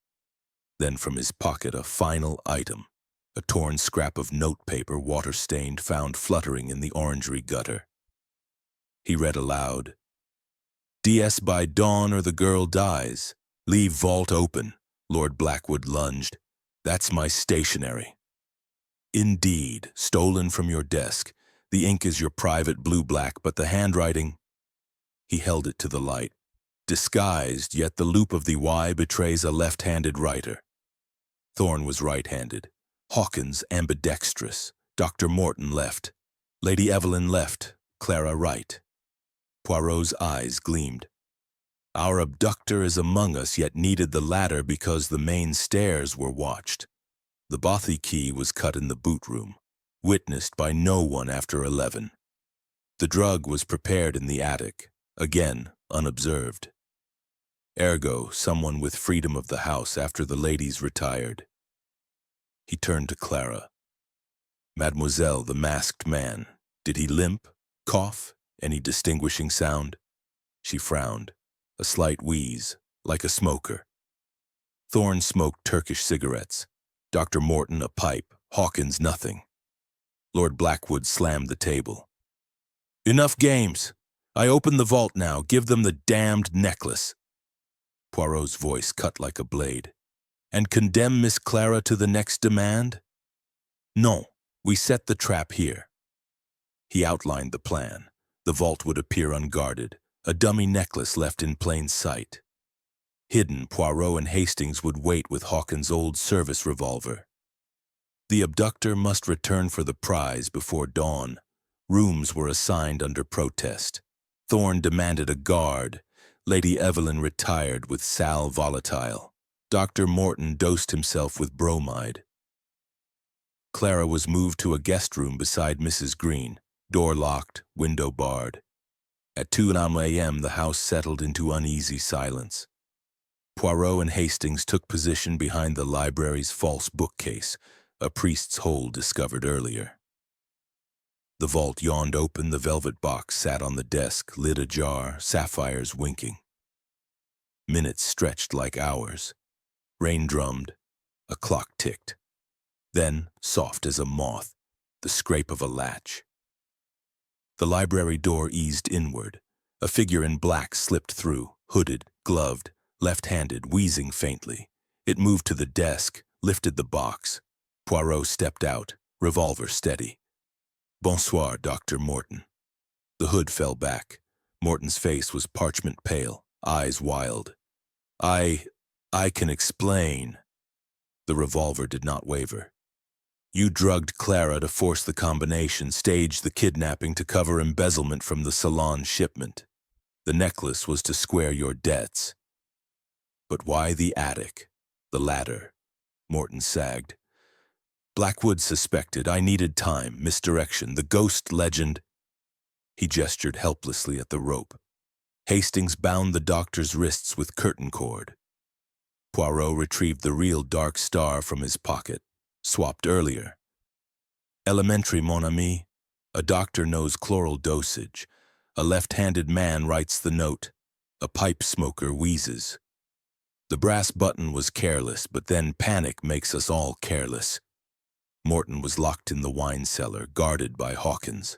Then from his pocket a final item, a torn scrap of notepaper, water-stained, found fluttering in the orangery gutter. He read aloud, "DS by dawn or the girl dies. Leave vault open," Lord Blackwood lunged. "That's my stationery." "Indeed, stolen from your desk. The ink is your private blue-black, but the handwriting—" He held it to the light. "Disguised, yet the loop of the Y betrays a left-handed writer." Thorne was right-handed. Hawkins ambidextrous. Dr. Morton left. Lady Evelyn left. Clara right. Poirot's eyes gleamed. "Our abductor is among us, yet needed the ladder because the main stairs were watched. The bothy key was cut in the boot room, witnessed by no one after 11. The drug was prepared in the attic, again unobserved. Ergo, someone with freedom of the house after the ladies retired." He turned to Clara. "Mademoiselle, the masked man, did he limp, cough, any distinguishing sound?" She frowned, a slight wheeze, like a smoker. Thorne smoked Turkish cigarettes. Dr. Morton a pipe, Hawkins nothing. Lord Blackwood slammed the table. "Enough games. I open the vault now. Give them the damned necklace." Poirot's voice cut like a blade. "And condemn Miss Clara to the next demand?" "No, we set the trap here." He outlined the plan. The vault would appear unguarded, a dummy necklace left in plain sight. Hidden, Poirot and Hastings would wait with Hawkins' old service revolver. The abductor must return for the prize before dawn. Rooms were assigned under protest. Thorne demanded a guard. Lady Evelyn retired with sal volatile. Dr. Morton dosed himself with bromide. Clara was moved to a guest room beside Mrs. Green, door locked, window barred. At 2 a.m. the house settled into uneasy silence. Poirot and Hastings took position behind the library's false bookcase, a priest's hole discovered earlier. The vault yawned open, the velvet box sat on the desk, lid ajar, sapphires winking. Minutes stretched like hours. Rain drummed, a clock ticked. Then, soft as a moth, the scrape of a latch. The library door eased inward. A figure in black slipped through, hooded, gloved, left-handed, wheezing faintly. It moved to the desk, lifted the box. Poirot stepped out, revolver steady. "Bonsoir, Dr. Morton." The hood fell back. Morton's face was parchment pale, eyes wild. I can explain." The revolver did not waver. "You drugged Clara to force the combination, staged the kidnapping to cover embezzlement from the salon shipment. The necklace was to square your debts." "But why the attic? The ladder?" Morton sagged. "Blackwood suspected. I needed time, misdirection, the ghost legend." He gestured helplessly at the rope. Hastings bound the doctor's wrists with curtain cord. Poirot retrieved the real dark star from his pocket, swapped earlier. "Elementary, mon ami. A doctor knows chloral dosage. A left-handed man writes the note. A pipe smoker wheezes. The brass button was careless, but then panic makes us all careless." Morton was locked in the wine cellar, guarded by Hawkins.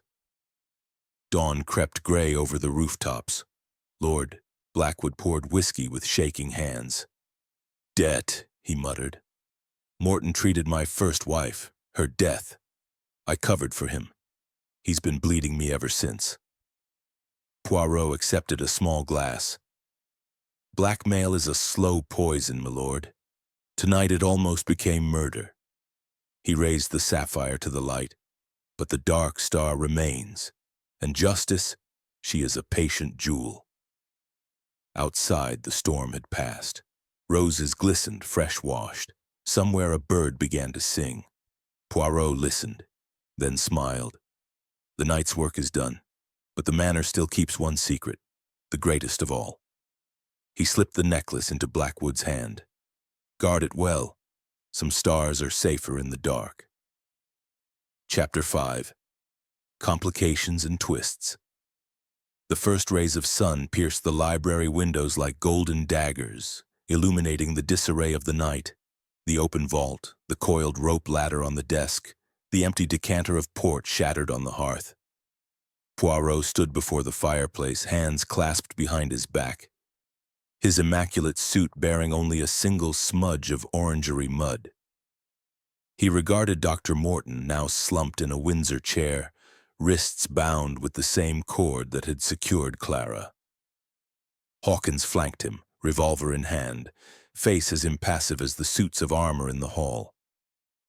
Dawn crept gray over the rooftops. Lord Blackwood poured whiskey with shaking hands. "Debt," he muttered. "Morton treated my first wife, her death. I covered for him. He's been bleeding me ever since." Poirot accepted a small glass. "Blackmail is a slow poison, my lord. Tonight it almost became murder." He raised the sapphire to the light. "But the dark star remains. And justice, she is a patient jewel." Outside, the storm had passed. Roses glistened, fresh-washed. Somewhere a bird began to sing. Poirot listened, then smiled. "The night's work is done, but the Manor still keeps one secret, the greatest of all." He slipped the necklace into Blackwood's hand. "Guard it well. Some stars are safer in the dark." Chapter 5. Complications and Twists. The first rays of sun pierced the library windows like golden daggers, illuminating the disarray of the night. The open vault, the coiled rope ladder on the desk, the empty decanter of port shattered on the hearth. Poirot stood before the fireplace, hands clasped behind his back, his immaculate suit bearing only a single smudge of orangery mud. He regarded Dr. Morton, now slumped in a Windsor chair, wrists bound with the same cord that had secured Clara. Hawkins flanked him, revolver in hand, face as impassive as the suits of armor in the hall.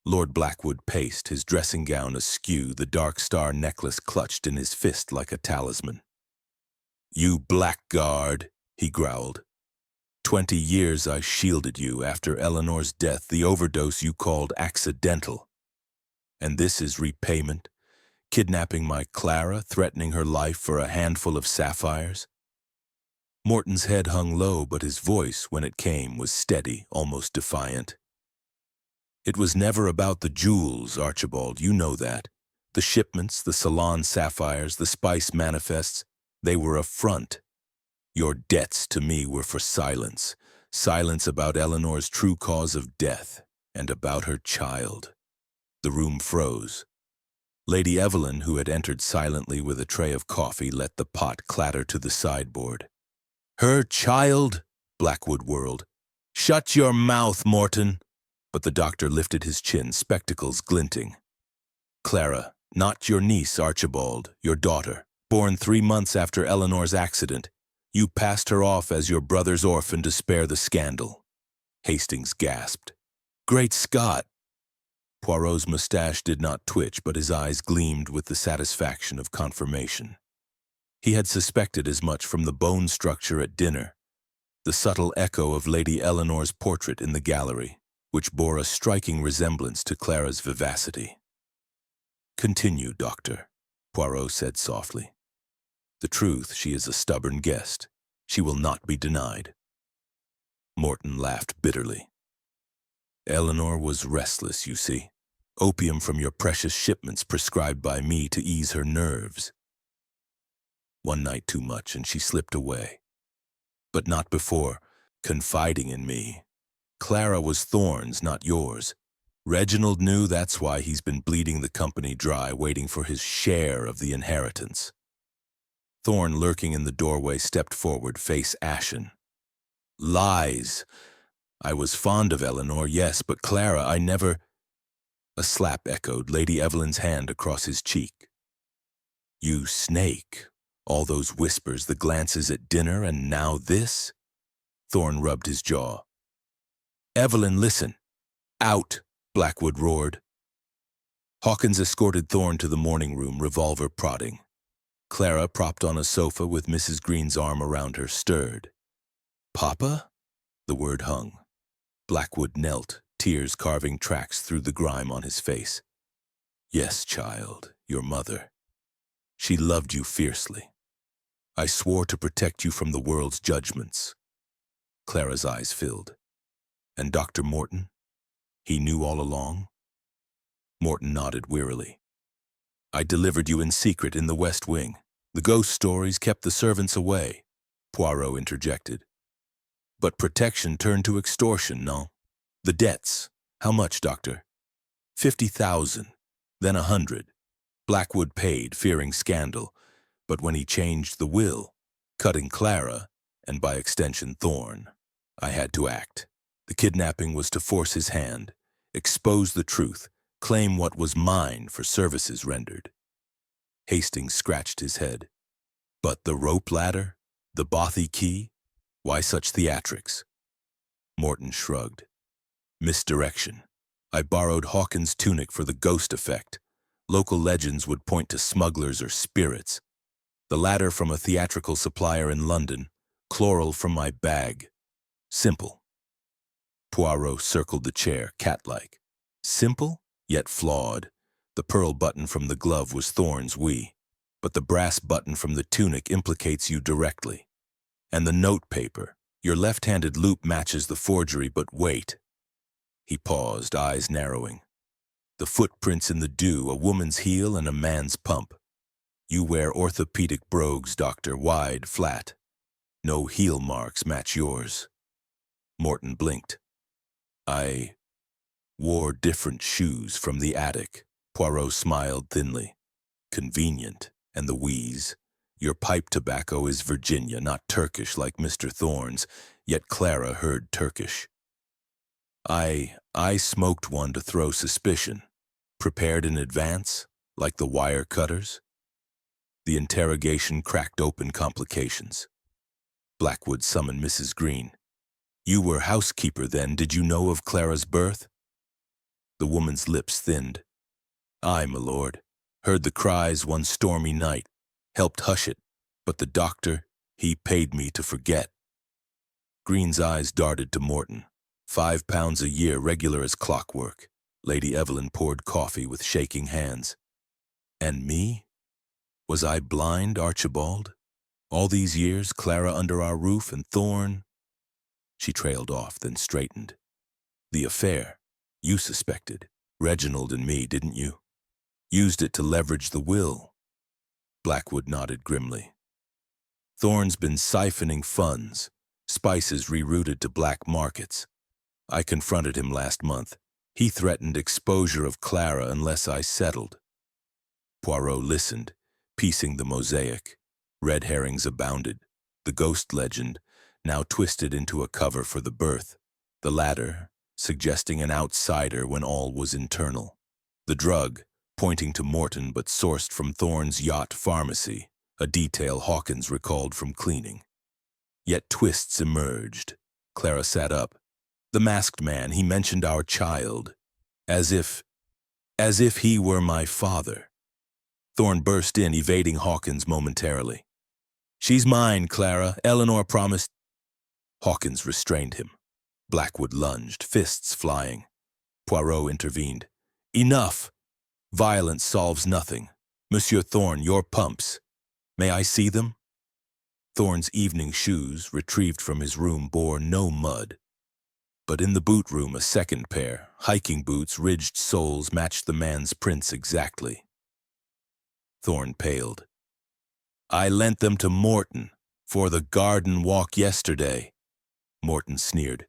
Lord Blackwood paced, his dressing gown askew, the dark star necklace clutched in his fist like a talisman. "You blackguard," he growled. 20 years I shielded you after Eleanor's death, the overdose you called accidental. And this is repayment? Kidnapping my Clara, threatening her life for a handful of sapphires? Morton's head hung low, but his voice, when it came, was steady, almost defiant. It was never about the jewels, Archibald, you know that. The shipments, the Salon sapphires, the spice manifests, they were a front. Your debts to me were for silence, silence about Eleanor's true cause of death, and about her child. The room froze. Lady Evelyn, who had entered silently with a tray of coffee, let the pot clatter to the sideboard. "Her child?" Blackwood whirled. "Shut your mouth, Morton." But the doctor lifted his chin, spectacles glinting. "Clara, not your niece, Archibald, your daughter, born 3 months after Eleanor's accident. You passed her off as your brother's orphan to spare the scandal." Hastings gasped. "Great Scott!" Poirot's mustache did not twitch, but his eyes gleamed with the satisfaction of confirmation. He had suspected as much from the bone structure at dinner, the subtle echo of Lady Eleanor's portrait in the gallery, which bore a striking resemblance to Clara's vivacity. "Continue, Doctor," Poirot said softly. "The truth, she is a stubborn guest. She will not be denied." Morton laughed bitterly. "Eleanor was restless, you see. Opium from your precious shipments prescribed by me to ease her nerves. One night too much and she slipped away. But not before confiding in me. Clara was Thorne's, not yours. Reginald knew, that's why he's been bleeding the company dry, waiting for his share of the inheritance." Thorne, lurking in the doorway, stepped forward, face ashen. "Lies. I was fond of Eleanor, yes, but Clara, I never—" A slap echoed, Lady Evelyn's hand across his cheek. "You snake. All those whispers, the glances at dinner, and now this?" Thorne rubbed his jaw. "Evelyn, listen." "Out!" Blackwood roared. Hawkins escorted Thorne to the morning room, revolver prodding. Clara, propped on a sofa with Mrs. Green's arm around her, stirred. "Papa?" The word hung. Blackwood knelt, tears carving tracks through the grime on his face. "Yes, child, your mother. She loved you fiercely. I swore to protect you from the world's judgments." Clara's eyes filled. "And Dr. Morton? He knew all along?" Morton nodded wearily. "I delivered you in secret in the West Wing. The ghost stories kept the servants away," Poirot interjected. "But protection turned to extortion, no? The debts. How much, Doctor?" 50,000, then 100. Blackwood paid, fearing scandal, but when he changed the will, cutting Clara, and by extension Thorne, I had to act. The kidnapping was to force his hand, expose the truth, claim what was mine for services rendered. Hastings scratched his head. "But the rope ladder? The bothy key? Why such theatrics?" Morton shrugged. "Misdirection. I borrowed Hawkins' tunic for the ghost effect. Local legends would point to smugglers or spirits. The ladder from a theatrical supplier in London, chloral from my bag. Simple." Poirot circled the chair, cat-like. "Simple, yet flawed. The pearl button from the glove was Thorne's but the brass button from the tunic implicates you directly. And the note paper, your left-handed loop matches the forgery, but wait." He paused, eyes narrowing. "The footprints in the dew, a woman's heel and a man's pump. You wear orthopedic brogues, Doctor, wide, flat. No heel marks match yours." Morton blinked. Wore different shoes from the attic. Poirot smiled thinly. Convenient. And the wheeze. Your pipe tobacco is Virginia, not Turkish like Mr. Thorne's, yet Clara heard Turkish. I smoked one to throw suspicion. Prepared in advance, like the wire cutters. The interrogation cracked open complications. Blackwood summoned Mrs. Green. You were housekeeper then, did you know of Clara's birth? The woman's lips thinned. I, my lord, heard the cries one stormy night, helped hush it, but the doctor, he paid me to forget. Green's eyes darted to Morton. £5 a year, regular as clockwork. Lady Evelyn poured coffee with shaking hands. And me? Was I blind, Archibald? All these years, Clara under our roof and Thorne? She trailed off, then straightened. The affair, you suspected. Reginald and me, didn't you? Used it to leverage the will. Blackwood nodded grimly. Thorne's been siphoning funds, spices rerouted to black markets. I confronted him last month. He threatened exposure of Clara unless I settled. Poirot listened, piecing the mosaic. Red herrings abounded. The ghost legend, now twisted into a cover for the birth. The latter, suggesting an outsider when all was internal. The drug, pointing to Morton but sourced from Thorne's yacht pharmacy, a detail Hawkins recalled from cleaning. Yet twists emerged. Clara sat up. The masked man, he mentioned our child, as if he were my father. Thorne burst in, evading Hawkins momentarily. She's mine, Clara. Eleanor promised. Hawkins restrained him. Blackwood lunged, fists flying. Poirot intervened. Enough! Violence solves nothing. Monsieur Thorne, your pumps. May I see them? Thorne's evening shoes, retrieved from his room, bore no mud. But in the boot room, a second pair, hiking boots, ridged soles, matched the man's prints exactly. Thorne paled. I lent them to Morton for the garden walk yesterday. Morton sneered.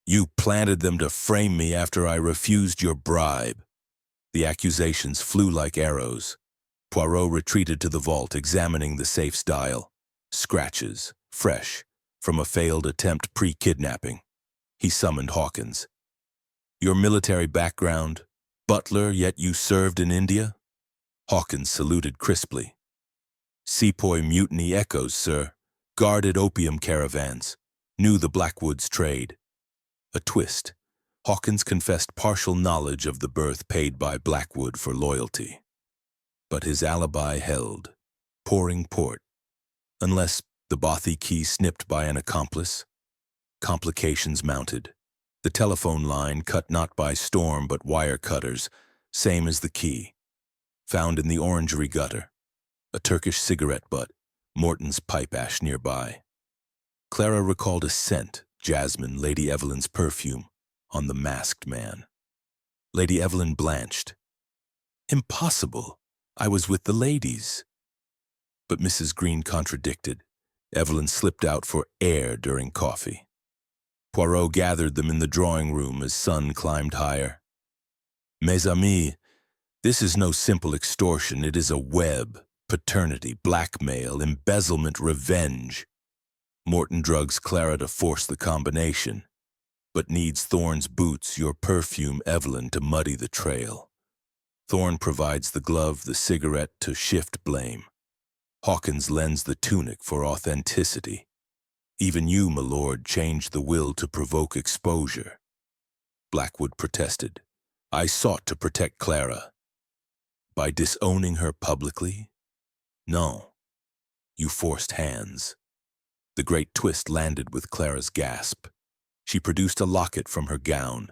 You planted them to frame me after I refused your bribe. The accusations flew like arrows. Poirot retreated to the vault, examining the safe's dial. Scratches, fresh, from a failed attempt pre-kidnapping. He summoned Hawkins. Your military background, butler, yet you served in India? Hawkins saluted crisply. Sepoy mutiny echoes, sir. Guarded opium caravans. Knew the Blackwoods trade. A twist. Hawkins confessed partial knowledge of the berth paid by Blackwood for loyalty. But his alibi held. Pouring port. Unless the Bothy key snipped by an accomplice. Complications mounted. The telephone line cut not by storm but wire cutters, same as the key. Found in the orangery gutter. A Turkish cigarette butt, Morton's pipe ash nearby. Clara recalled a scent, jasmine, Lady Evelyn's perfume, on the masked man. Lady Evelyn blanched. Impossible. I was with the ladies. But Mrs. Green contradicted. Evelyn slipped out for air during coffee. Poirot gathered them in the drawing room as sun climbed higher. Mes amis, this is no simple extortion. It is a web, paternity, blackmail, embezzlement, revenge. Morton drugs Clara to force the combination, but needs Thorne's boots, your perfume, Evelyn, to muddy the trail. Thorne provides the glove, the cigarette, to shift blame. Hawkins lends the tunic for authenticity. Even you, my lord, changed the will to provoke exposure. Blackwood protested. I sought to protect Clara. By disowning her publicly? No. You forced hands. The great twist landed with Clara's gasp. She produced a locket from her gown,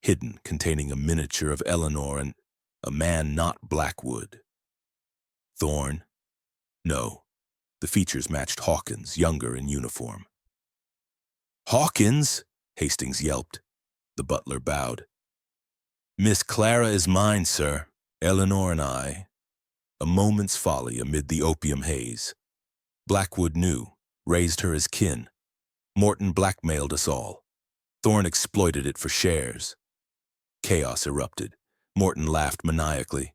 hidden, containing a miniature of Eleanor and a man not Blackwood. Thorne? No. The features matched Hawkins, younger in uniform. Hawkins? Hastings yelped. The butler bowed. Miss Clara is mine, sir. Eleanor and I. A moment's folly amid the opium haze. Blackwood knew, raised her as kin. Morton blackmailed us all. Thorne exploited it for shares. Chaos erupted. Morton laughed maniacally.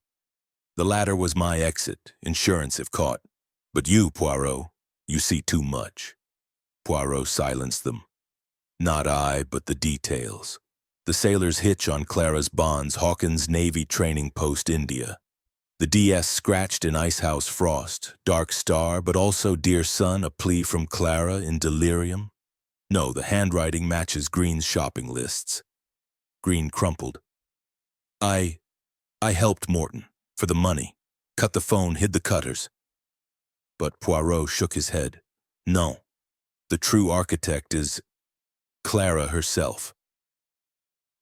The ladder was my exit, insurance if caught. But you, Poirot, you see too much. Poirot silenced them. Not I, but the details. The sailor's hitch on Clara's bonds, Hawkins' Navy training post, India. The DS scratched in Icehouse Frost, Dark Star, but also Dear Son, a plea from Clara in delirium. No, the handwriting matches Green's shopping lists. Green crumpled. I helped Morton, for the money. Cut the phone, hid the cutters. But Poirot shook his head. No, the true architect is Clara herself.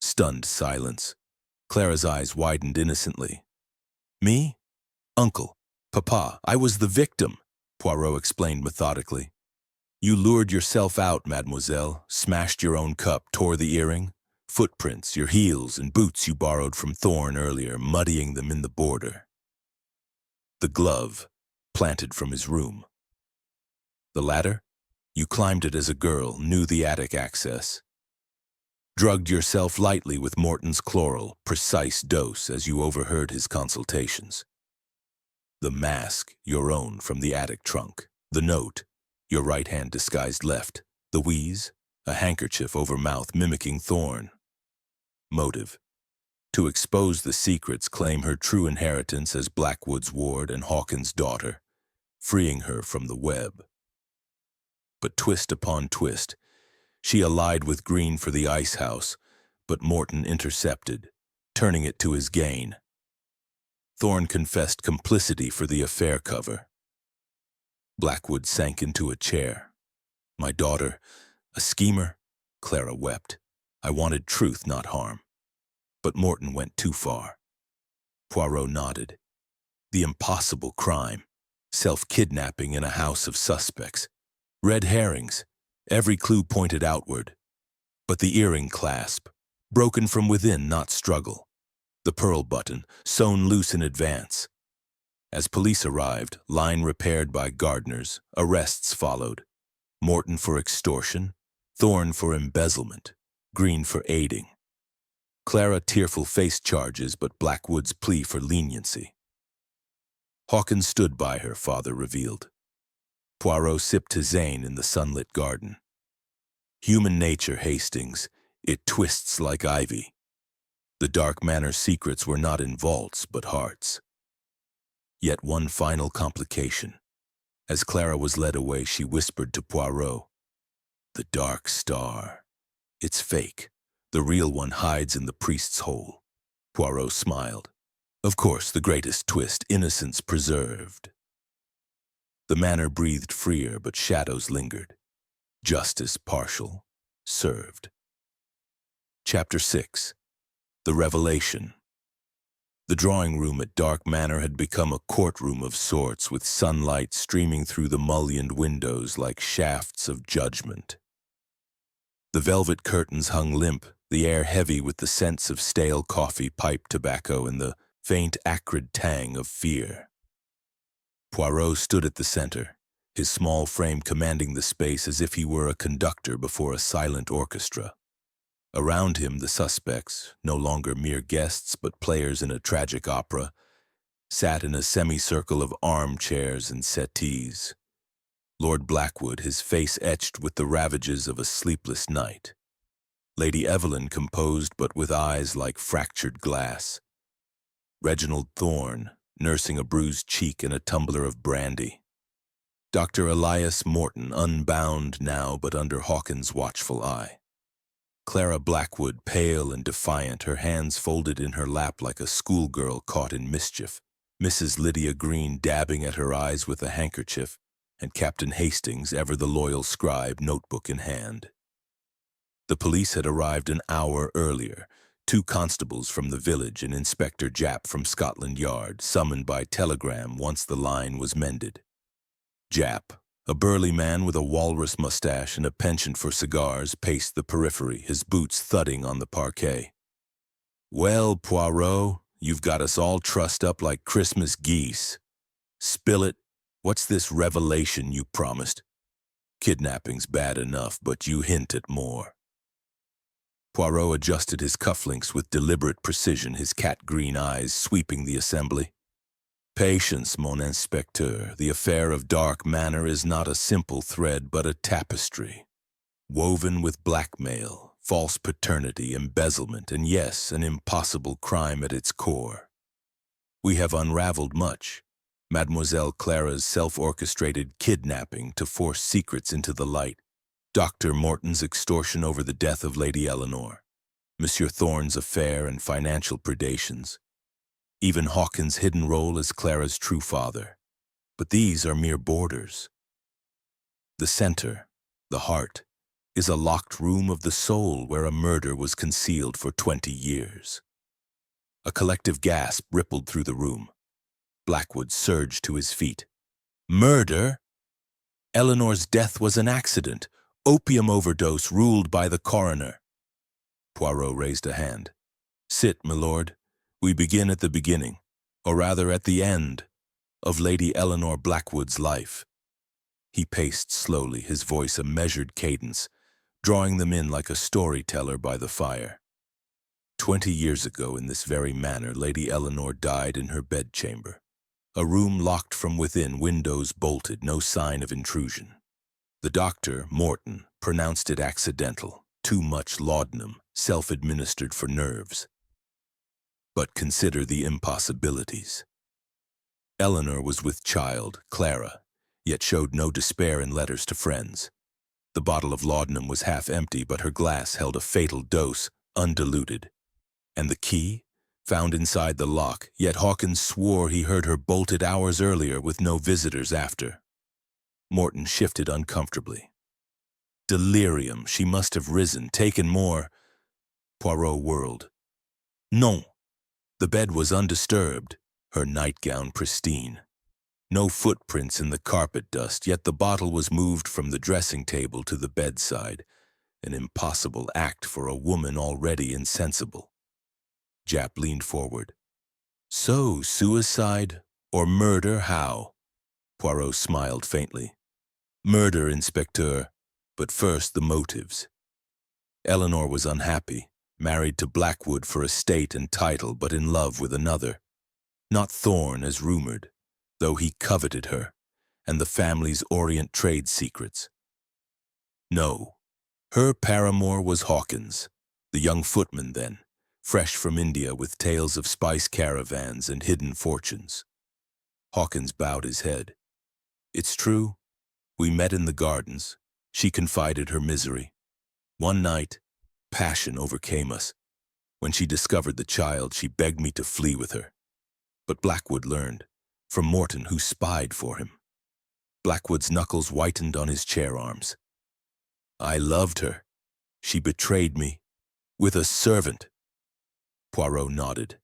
Stunned silence. Clara's eyes widened innocently. Me? Uncle, Papa, I was the victim, Poirot explained methodically. You lured yourself out, mademoiselle, smashed your own cup, tore the earring. Footprints, your heels and boots you borrowed from Thorne earlier, muddying them in the border. The glove, planted from his room. The ladder? You climbed it as a girl, knew the attic access. Drugged yourself lightly with Morton's chloral, precise dose as you overheard his consultations. The mask, your own from the attic trunk. The note, your right hand disguised left. The wheeze, a handkerchief over mouth mimicking Thorne. Motive, to expose the secrets, claim her true inheritance as Blackwood's ward and Hawkins' daughter, freeing her from the web. But twist upon twist, she allied with Green for the ice house, but Morton intercepted, turning it to his gain. Thorne confessed complicity for the affair cover. Blackwood sank into a chair. My daughter, a schemer? Clara wept. I wanted truth, not harm. But Morton went too far. Poirot nodded. The impossible crime. Self-kidnapping in a house of suspects. Red herrings. Every clue pointed outward. But the earring clasp, broken from within, not struggle. The pearl button, sewn loose in advance. As police arrived, line repaired by gardeners, arrests followed. Morton for extortion, Thorne for embezzlement, Green for aiding. Clara tearful faced charges, but Blackwood's plea for leniency. Hawkins stood by her, father revealed. Poirot sipped tisane in the sunlit garden. Human nature, Hastings, it twists like ivy. The dark Manor secrets were not in vaults, but hearts. Yet one final complication. As Clara was led away, she whispered to Poirot, "The Dark Star. It's fake. The real one hides in the priest's hole." Poirot smiled. Of course, the greatest twist, innocence preserved. The Manor breathed freer, but shadows lingered. Justice partial, served. Chapter 6. The Revelation. The drawing room at Dark Manor had become a courtroom of sorts, with sunlight streaming through the mullioned windows like shafts of judgment. The velvet curtains hung limp, the air heavy with the scents of stale coffee, pipe tobacco, and the faint acrid tang of fear. Poirot stood at the center, his small frame commanding the space as if he were a conductor before a silent orchestra. Around him, the suspects, no longer mere guests but players in a tragic opera, sat in a semicircle of armchairs and settees. Lord Blackwood, his face etched with the ravages of a sleepless night. Lady Evelyn, composed but with eyes like fractured glass. Reginald Thorne, nursing a bruised cheek and a tumbler of brandy. Dr. Elias Morton, unbound now but under Hawkins' watchful eye. Clara Blackwood, pale and defiant, her hands folded in her lap like a schoolgirl caught in mischief. Mrs. Lydia Green dabbing at her eyes with a handkerchief, and Captain Hastings, ever the loyal scribe, notebook in hand. The police had arrived an hour earlier, 2 constables from the village and Inspector Japp from Scotland Yard, summoned by telegram once the line was mended. Japp, a burly man with a walrus mustache and a penchant for cigars, paced the periphery, his boots thudding on the parquet. "Well, Poirot, you've got us all trussed up like Christmas geese. Spill it. What's this revelation you promised? Kidnapping's bad enough, but you hint at more." Poirot adjusted his cufflinks with deliberate precision, his cat-green eyes sweeping the assembly. Patience, mon inspecteur. The affair of Dark Manor is not a simple thread, but a tapestry, woven with blackmail, false paternity, embezzlement, and yes, an impossible crime at its core. We have unraveled much. Mademoiselle Clara's self-orchestrated kidnapping to force secrets into the light, Dr. Morton's extortion over the death of Lady Eleanor, Monsieur Thorne's affair and financial predations, even Hawkins' hidden role as Clara's true father. But these are mere borders. The center, the heart, is a locked room of the soul where a murder was concealed for 20 years. A collective gasp rippled through the room. Blackwood surged to his feet. Murder? Eleanor's death was an accident, opium overdose ruled by the coroner. Poirot raised a hand. Sit, milord. We begin at the beginning, or rather at the end, of Lady Eleanor Blackwood's life. He paced slowly, his voice a measured cadence, drawing them in like a storyteller by the fire. 20 years ago in this very manor, Lady Eleanor died in her bedchamber. A room locked from within, windows bolted, no sign of intrusion. The doctor, Morton, pronounced it accidental, too much laudanum, self-administered for nerves. But consider the impossibilities. Eleanor was with child, Clara, yet showed no despair in letters to friends. The bottle of laudanum was half empty, but her glass held a fatal dose, undiluted. And the key? Found inside the lock, yet Hawkins swore he heard her bolted hours earlier with no visitors after. Morton shifted uncomfortably. Delirium, she must have risen, taken more. Poirot whirled. Non. The bed was undisturbed, her nightgown pristine. No footprints in the carpet dust, yet the bottle was moved from the dressing table to the bedside, an impossible act for a woman already insensible. Japp leaned forward. So, suicide or murder, how? Poirot smiled faintly. Murder, Inspecteur, but first the motives. Eleanor was unhappy, married to Blackwood for estate and title, but in love with another. Not Thorne, as rumored, though he coveted her, and the family's Orient trade secrets. No, her paramour was Hawkins, the young footman then, fresh from India with tales of spice caravans and hidden fortunes. Hawkins bowed his head. It's true. We met in the gardens. She confided her misery. One night, passion overcame us. When she discovered the child, she begged me to flee with her. But Blackwood learned, from Morton, who spied for him. Blackwood's knuckles whitened on his chair arms. I loved her. She betrayed me. With a servant. Poirot nodded.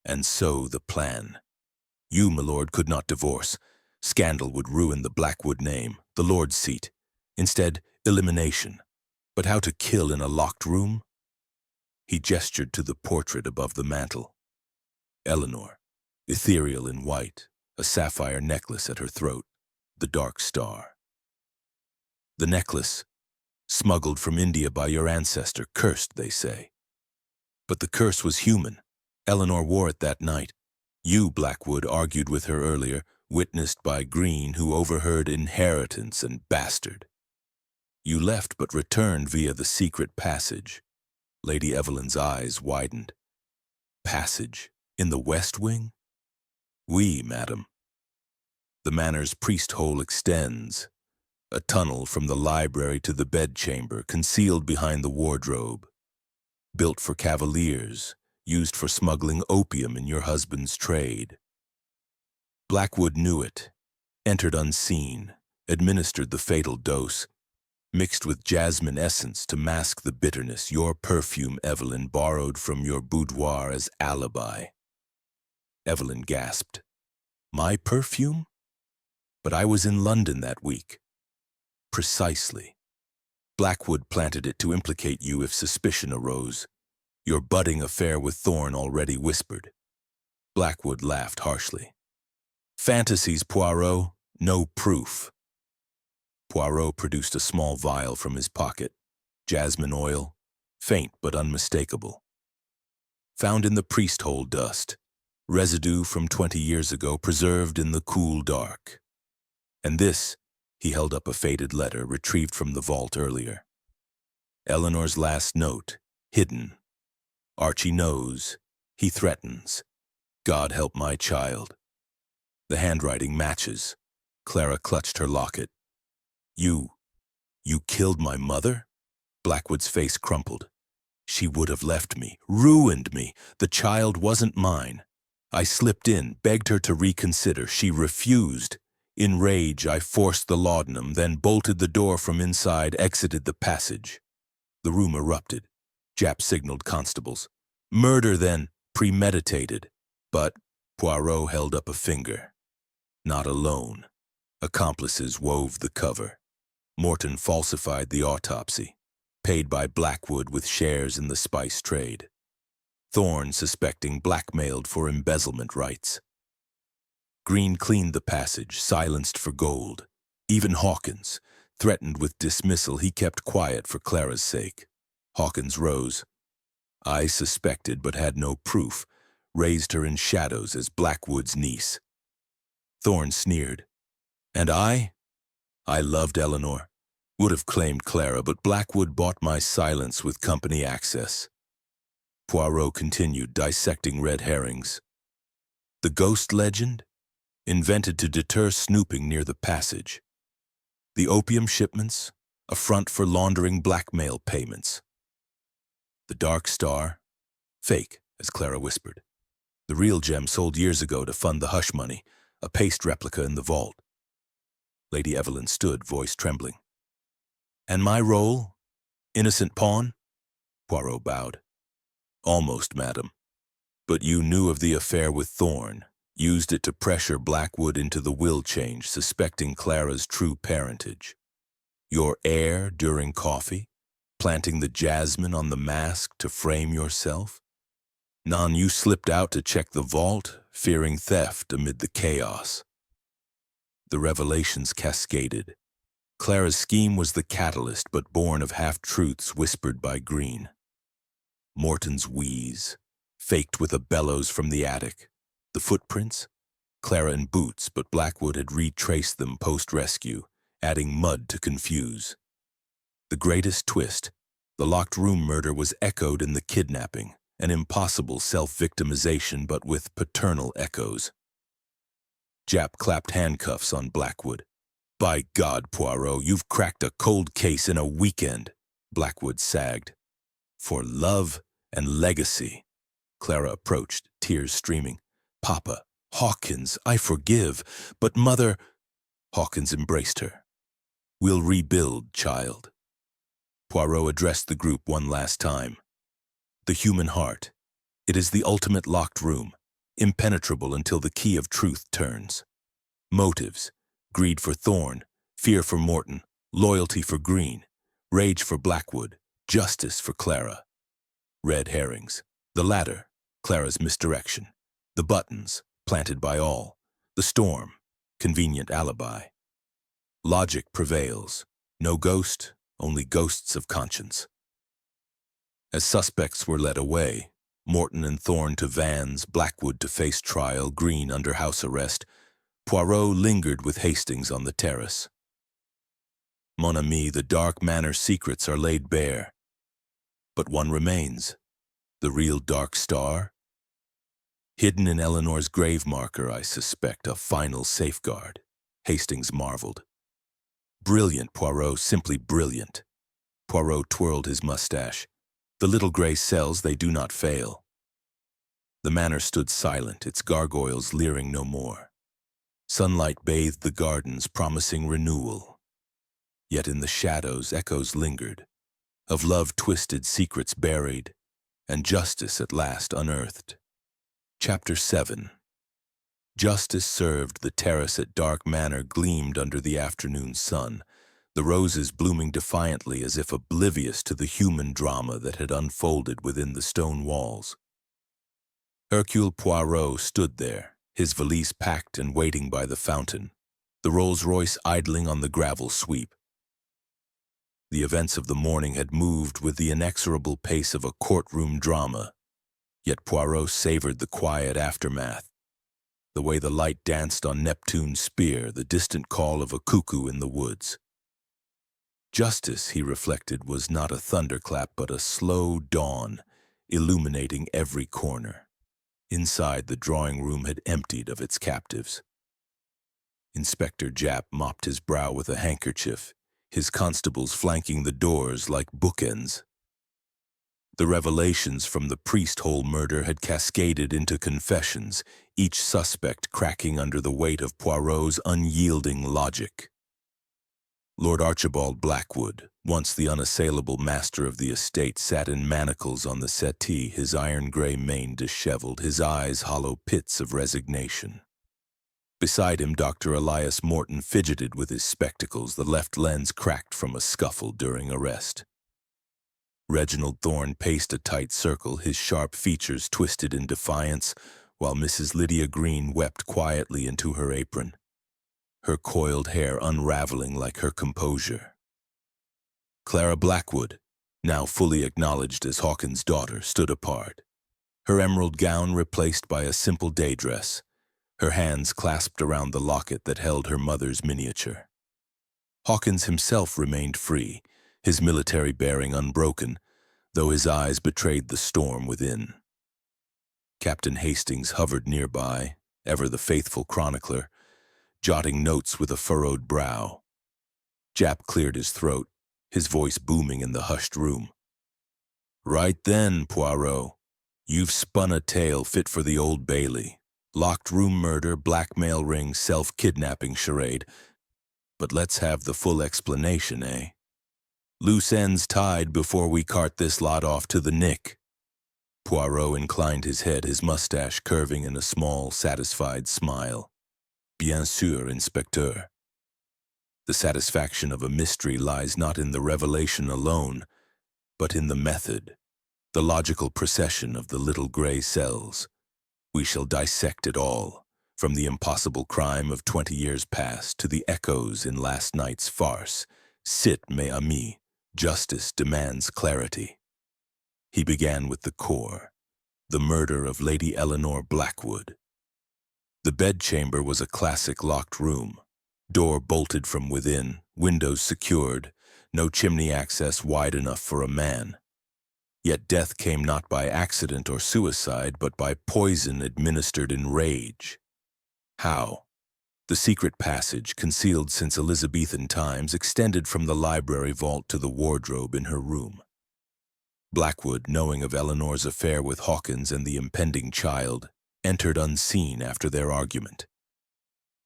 And so the plan. You, my lord, could not divorce. Scandal would ruin the Blackwood name, the lord's seat. Instead, elimination. But how to kill in a locked room? He gestured to the portrait above the mantel. Eleanor, ethereal in white, a sapphire necklace at her throat, the dark star. The necklace, smuggled from India by your ancestor, cursed, they say. But the curse was human. Eleanor wore it that night. You, Blackwood, argued with her earlier, witnessed by Green, who overheard inheritance and bastard. You left but returned via the secret passage. Lady Evelyn's eyes widened. Passage? In the West Wing? Oui, madam. The manor's priest hole extends. A tunnel from the library to the bedchamber, concealed behind the wardrobe. Built for cavaliers, used for smuggling opium in your husband's trade. Blackwood knew it, entered unseen, administered the fatal dose, mixed with jasmine essence to mask the bitterness, your perfume, Evelyn, borrowed from your boudoir as alibi. Evelyn gasped. My perfume? But I was in London that week. Precisely. Blackwood planted it to implicate you if suspicion arose. Your budding affair with Thorne already whispered. Blackwood laughed harshly. Fantasies, Poirot, no proof. Poirot produced a small vial from his pocket. Jasmine oil, faint but unmistakable. Found in the priest hole dust, residue from 20 years ago preserved in the cool dark. And this, he held up a faded letter retrieved from the vault earlier. Eleanor's last note, hidden. Archie knows, he threatens. God help my child. The handwriting matches. Clara clutched her locket. You killed my mother? Blackwood's face crumpled. She would have left me, ruined me. The child wasn't mine. I slipped in, begged her to reconsider. She refused. In rage, I forced the laudanum, then bolted the door from inside, exited the passage. The room erupted. Japp signaled constables. Murder, then, premeditated. But Poirot held up a finger. Not alone. Accomplices wove the cover. Morton falsified the autopsy, paid by Blackwood with shares in the spice trade. Thorne, suspecting, blackmailed for embezzlement rights. Green cleaned the passage, silenced for gold. Even Hawkins, threatened with dismissal, he kept quiet for Clara's sake. Hawkins rose. I suspected but had no proof, raised her in shadows as Blackwood's niece. Thorne sneered. And I loved Eleanor. Would have claimed Clara, but Blackwood bought my silence with company access. Poirot continued, dissecting red herrings. The ghost legend? Invented to deter snooping near the passage. The opium shipments? A front for laundering blackmail payments. The Dark Star? Fake, as Clara whispered. The real gem sold years ago to fund the hush money, a paste replica in the vault. Lady Evelyn stood, voice trembling. And my role? Innocent pawn? Poirot bowed. Almost, madam. But you knew of the affair with Thorne, used it to pressure Blackwood into the will change, suspecting Clara's true parentage. Your heir during coffee? Planting the jasmine on the mask to frame yourself? None, you slipped out to check the vault, fearing theft amid the chaos. The revelations cascaded. Clara's scheme was the catalyst, but born of half-truths whispered by Green. Morton's wheeze, faked with a bellows from the attic. The footprints? Clara in boots, but Blackwood had retraced them post-rescue, adding mud to confuse. The greatest twist, the locked room murder was echoed in the kidnapping, an impossible self-victimization but with paternal echoes. Japp clapped handcuffs on Blackwood. By God, Poirot, you've cracked a cold case in a weekend, Blackwood sagged. For love and legacy. Clara approached, tears streaming. Papa, Hawkins, I forgive, but Mother... Hawkins embraced her. We'll rebuild, child. Poirot addressed the group one last time. The human heart. It is the ultimate locked room, impenetrable until the key of truth turns. Motives. Greed for Thorne, fear for Morton, loyalty for Green, rage for Blackwood, justice for Clara. Red herrings. The latter, Clara's misdirection. The buttons, planted by all. The storm, convenient alibi. Logic prevails. No ghost, only ghosts of conscience. As suspects were led away, Morton and Thorne to vans, Blackwood to face trial, Green under house arrest, Poirot lingered with Hastings on the terrace. Mon ami, the dark Manor secrets are laid bare. But one remains. The real Dark Star? Hidden in Eleanor's grave marker, I suspect, a final safeguard. Hastings marveled. Brilliant, Poirot, simply brilliant. Poirot twirled his mustache. The little gray cells, they do not fail. The Manor stood silent, its gargoyles leering no more. Sunlight bathed the gardens, promising renewal. Yet in the shadows, echoes lingered, of love twisted, secrets buried, and justice at last unearthed. Chapter 7. Justice served, the terrace at Dark Manor gleamed under the afternoon sun, the roses blooming defiantly as if oblivious to the human drama that had unfolded within the stone walls. Hercule Poirot stood there, his valise packed and waiting by the fountain, the Rolls-Royce idling on the gravel sweep. The events of the morning had moved with the inexorable pace of a courtroom drama, yet Poirot savored the quiet aftermath. The way the light danced on Neptune's spear, the distant call of a cuckoo in the woods. Justice, he reflected, was not a thunderclap but a slow dawn, illuminating every corner. Inside, the drawing room had emptied of its captives. Inspector Japp mopped his brow with a handkerchief, his constables flanking the doors like bookends. The revelations from the priest-hole murder had cascaded into confessions, each suspect cracking under the weight of Poirot's unyielding logic. Lord Archibald Blackwood, once the unassailable master of the estate, sat in manacles on the settee, his iron-gray mane disheveled, his eyes hollow pits of resignation. Beside him, Dr. Elias Morton fidgeted with his spectacles, the left lens cracked from a scuffle during arrest. Reginald Thorne paced a tight circle, his sharp features twisted in defiance, while Mrs. Lydia Green wept quietly into her apron, her coiled hair unraveling like her composure. Clara Blackwood, now fully acknowledged as Hawkins' daughter, stood apart, her emerald gown replaced by a simple day dress, her hands clasped around the locket that held her mother's miniature. Hawkins himself remained free, his military bearing unbroken, though his eyes betrayed the storm within. Captain Hastings hovered nearby, ever the faithful chronicler, jotting notes with a furrowed brow. Japp cleared his throat, his voice booming in the hushed room. "Right then, Poirot. You've spun a tale fit for the Old Bailey. Locked room murder, blackmail ring, self-kidnapping charade. But let's have the full explanation, eh? Loose ends tied before we cart this lot off to the Nick." Poirot inclined his head, his mustache curving in a small, satisfied smile. "Bien sûr, Inspecteur. The satisfaction of a mystery lies not in the revelation alone, but in the method, the logical procession of the little gray cells. We shall dissect it all, from the impossible crime of 20 years past to the echoes in last night's farce. Sit, mes amis. Justice demands clarity." He began with the core, the murder of Lady Eleanor Blackwood. The bedchamber was a classic locked room, door bolted from within, windows secured, no chimney access wide enough for a man. Yet death came not by accident or suicide, but by poison administered in rage. How? The secret passage, concealed since Elizabethan times, extended from the library vault to the wardrobe in her room. Blackwood, knowing of Eleanor's affair with Hawkins and the impending child, entered unseen after their argument.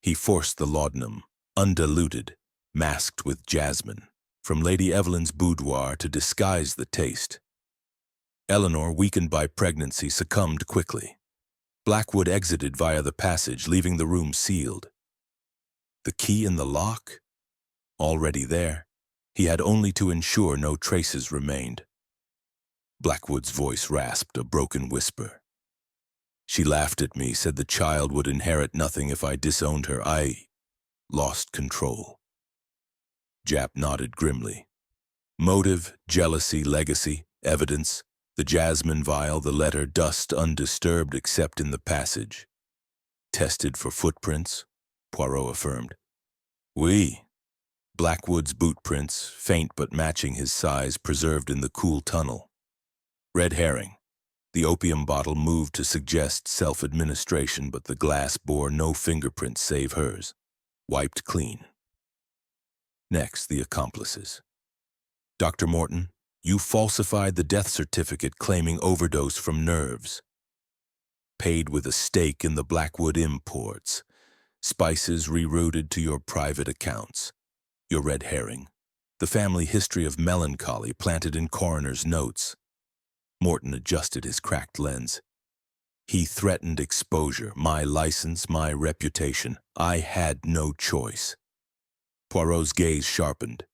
He forced the laudanum, undiluted, masked with jasmine, from Lady Evelyn's boudoir to disguise the taste. Eleanor, weakened by pregnancy, succumbed quickly. Blackwood exited via the passage, leaving the room sealed. The key in the lock? Already there, he had only to ensure no traces remained. Blackwood's voice rasped, a broken whisper. "She laughed at me, said the child would inherit nothing if I disowned her. I lost control." Japp nodded grimly. Motive, jealousy, legacy, evidence, the jasmine vial, the letter, dust undisturbed except in the passage. "Tested for footprints," Poirot affirmed. "Oui." Blackwood's boot prints, faint but matching his size, preserved in the cool tunnel. Red herring. The opium bottle moved to suggest self-administration, but the glass bore no fingerprints save hers. Wiped clean. Next, the accomplices. "Dr. Morton, you falsified the death certificate claiming overdose from nerves. Paid with a stake in the Blackwood imports. Spices rerouted to your private accounts. Your red herring. The family history of melancholy planted in coroner's notes." Morton adjusted his cracked lens. "He threatened exposure, my license, my reputation. I had no choice." Poirot's gaze sharpened.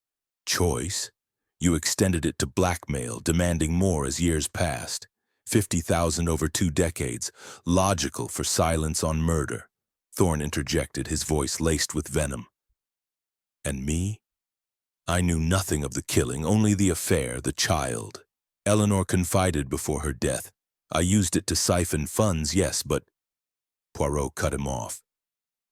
"Choice? You extended it to blackmail, demanding more as years passed. 50,000 over 2 decades. Logical for silence on murder." Thorne interjected, his voice laced with venom. "And me? I knew nothing of the killing, only the affair, the child. Eleanor confided before her death. I used it to siphon funds, yes, but... Poirot cut him off.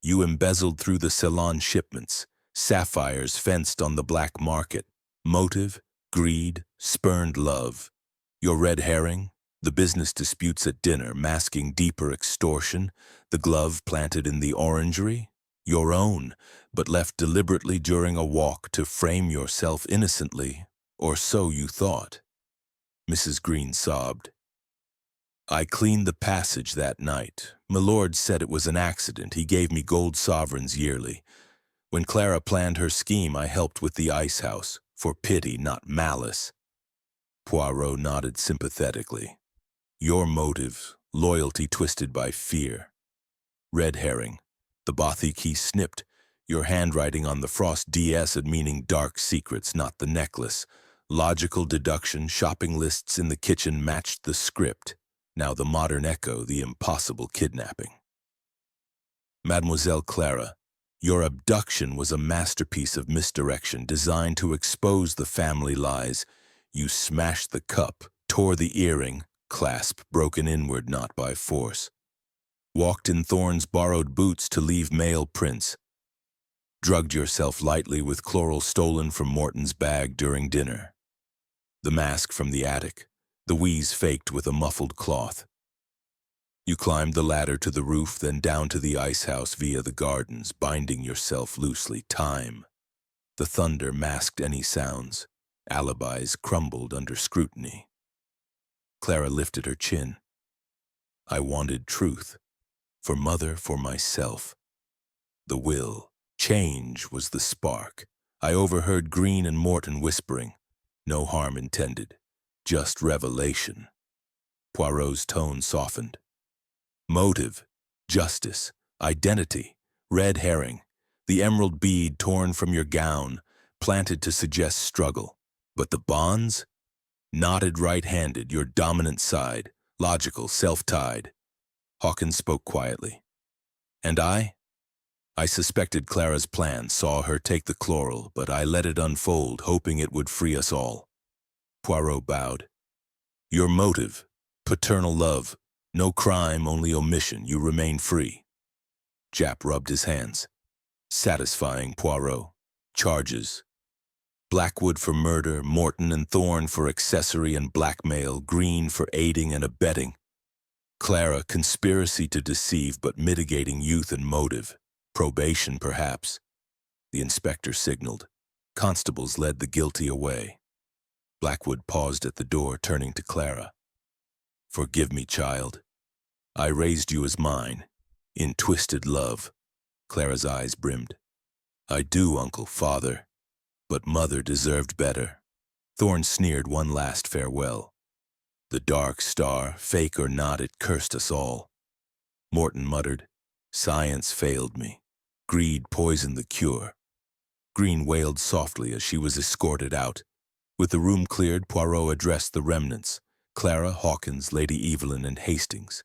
You embezzled through the Ceylon shipments, sapphires fenced on the black market. Motive, greed, spurned love. Your red herring, the business disputes at dinner masking deeper extortion, the glove planted in the orangery, your own, but left deliberately during a walk to frame yourself innocently, or so you thought. Mrs. Green sobbed. I cleaned the passage that night. Milord said it was an accident. He gave me gold sovereigns yearly. When Clara planned her scheme, I helped with the ice house, for pity, not malice. Poirot nodded sympathetically. Your motive, loyalty twisted by fear. Red herring. The Bothy key snipped. Your handwriting on the Frost DS had meaning dark secrets, not the necklace. Logical deduction, shopping lists in the kitchen matched the script. Now the modern echo, the impossible kidnapping. Mademoiselle Clara, your abduction was a masterpiece of misdirection designed to expose the family lies. You smashed the cup, tore the earring, clasp broken inward not by force. Walked in Thorne's borrowed boots to leave male prints. Drugged yourself lightly with chloral stolen from Morton's bag during dinner. The mask from the attic, the wheeze faked with a muffled cloth. You climbed the ladder to the roof, then down to the ice house via the gardens, binding yourself loosely. Time. The thunder masked any sounds. Alibis crumbled under scrutiny. Clara lifted her chin. I wanted truth. For mother, for myself. The will. Change was the spark. I overheard Green and Morton whispering. No harm intended. Just revelation. Poirot's tone softened. Motive, justice, identity, red herring, the emerald bead torn from your gown, planted to suggest struggle. But the bonds? Knotted right-handed, your dominant side, logical, self-tied. Hawkins spoke quietly. And I? I suspected Clara's plan, saw her take the chloral, but I let it unfold, hoping it would free us all. Poirot bowed. Your motive, paternal love, no crime, only omission, you remain free. Japp rubbed his hands. Satisfying, Poirot. Charges. Blackwood for murder, Morton and Thorne for accessory and blackmail, Green for aiding and abetting. Clara, conspiracy to deceive but mitigating youth and motive. Probation, perhaps. The inspector signaled. Constables led the guilty away. Blackwood paused at the door, turning to Clara. Forgive me, child. I raised you as mine, in twisted love. Clara's eyes brimmed. I do, uncle, father. But mother deserved better. Thorne sneered one last farewell. The dark star, fake or not, it cursed us all. Morton muttered, Science failed me. Greed poisoned the cure. Green wailed softly as she was escorted out. With the room cleared, Poirot addressed the remnants. Clara, Hawkins, Lady Evelyn, and Hastings.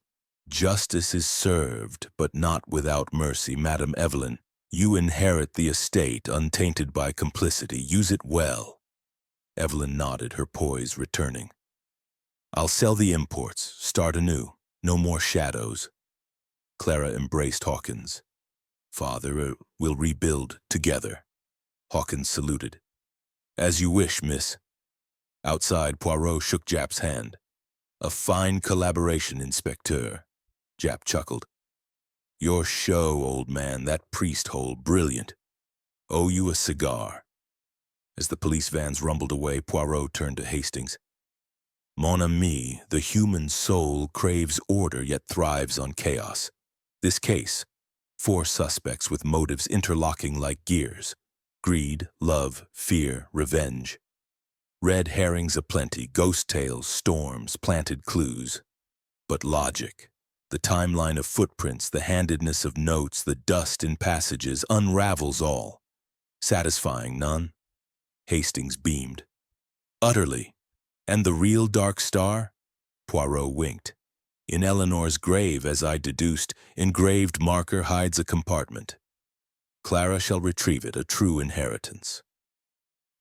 Justice is served, but not without mercy, Madame Evelyn. You inherit the estate untainted by complicity. Use it well. Evelyn nodded, her poise returning. I'll sell the imports, start anew. No more shadows. Clara embraced Hawkins. Father, we'll rebuild together. Hawkins saluted. As you wish, miss. Outside, Poirot shook Japp's hand. A fine collaboration, Inspecteur. Japp chuckled. Your show, old man, that priest hole, brilliant. Owe you a cigar. As the police vans rumbled away, Poirot turned to Hastings. Mon ami, the human soul craves order yet thrives on chaos. This case, 4 suspects with motives interlocking like gears. Greed, love, fear, revenge. Red herrings aplenty, ghost tales, storms, planted clues. But logic, the timeline of footprints, the handedness of notes, the dust in passages, unravels all. Satisfying, none? Hastings beamed. Utterly. And the real dark star? Poirot winked. In Eleanor's grave, as I deduced, engraved marker hides a compartment. Clara shall retrieve it, a true inheritance.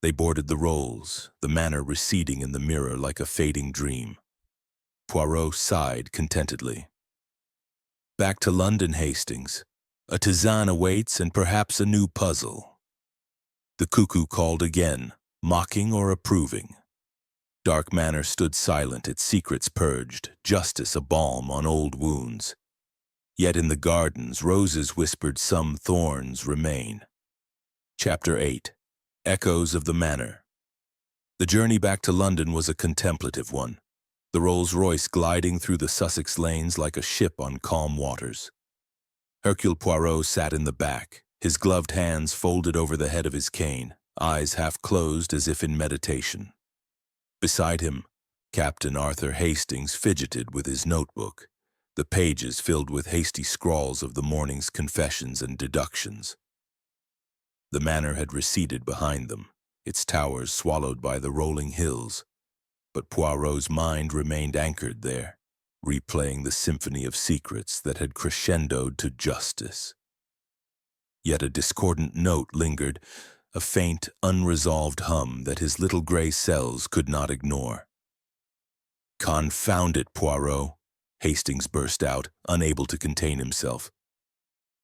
They boarded the rolls, the manor receding in the mirror like a fading dream. Poirot sighed contentedly. Back to London, Hastings. A tisane awaits and perhaps a new puzzle. The cuckoo called again, mocking or approving. Dark Manor stood silent, its secrets purged, justice a balm on old wounds. Yet in the gardens, roses whispered some thorns remain. Chapter 8. Echoes of the Manor. The journey back to London was a contemplative one, the Rolls-Royce gliding through the Sussex lanes like a ship on calm waters. Hercule Poirot sat in the back, his gloved hands folded over the head of his cane, eyes half closed as if in meditation. Beside him, Captain Arthur Hastings fidgeted with his notebook, the pages filled with hasty scrawls of the morning's confessions and deductions. The manor had receded behind them, its towers swallowed by the rolling hills, but Poirot's mind remained anchored there, replaying the symphony of secrets that had crescendoed to justice. Yet a discordant note lingered, a faint, unresolved hum that his little gray cells could not ignore. "Confound it, Poirot!" Hastings burst out, unable to contain himself.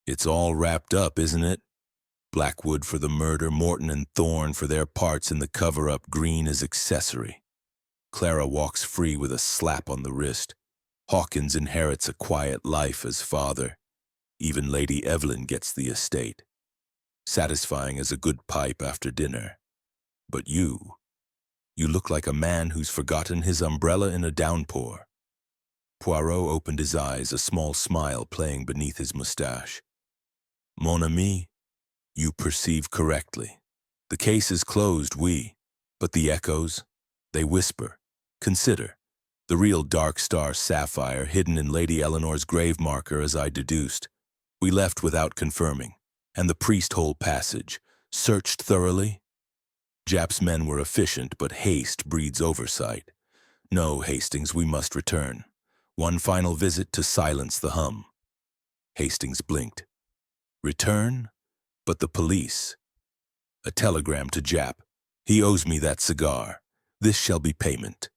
"It's all wrapped up, isn't it? Blackwood for the murder, Morton and Thorne for their parts in the cover-up, Green as accessory. Clara walks free with a slap on the wrist. Hawkins inherits a quiet life as father. Even Lady Evelyn gets the estate. Satisfying as a good pipe after dinner. But you look like a man who's forgotten his umbrella in a downpour." Poirot opened his eyes, a small smile playing beneath his mustache. "Mon ami, you perceive correctly. The case is closed, oui, but the echoes, they whisper. Consider, the real dark star sapphire hidden in Lady Eleanor's grave marker as I deduced. We left without confirming, and the priest-hole passage, searched thoroughly. Jap's men were efficient, but haste breeds oversight. No, Hastings, we must return. One final visit to silence the hum." Hastings blinked. "Return? But the police." "A telegram to Jap. He owes me that cigar. This shall be payment."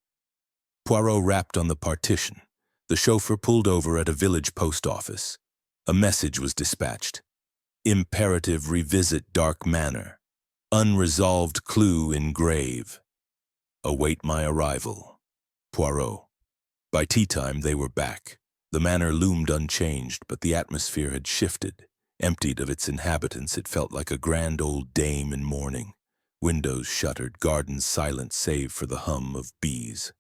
Poirot rapped on the partition. The chauffeur pulled over at a village post office. A message was dispatched. "Imperative revisit Dark Manor. Unresolved clue in grave. Await my arrival. Poirot." By tea-time they were back. The manor loomed unchanged, but the atmosphere had shifted. Emptied of its inhabitants, it felt like a grand old dame in mourning. Windows shuttered, gardens silent save for the hum of bees.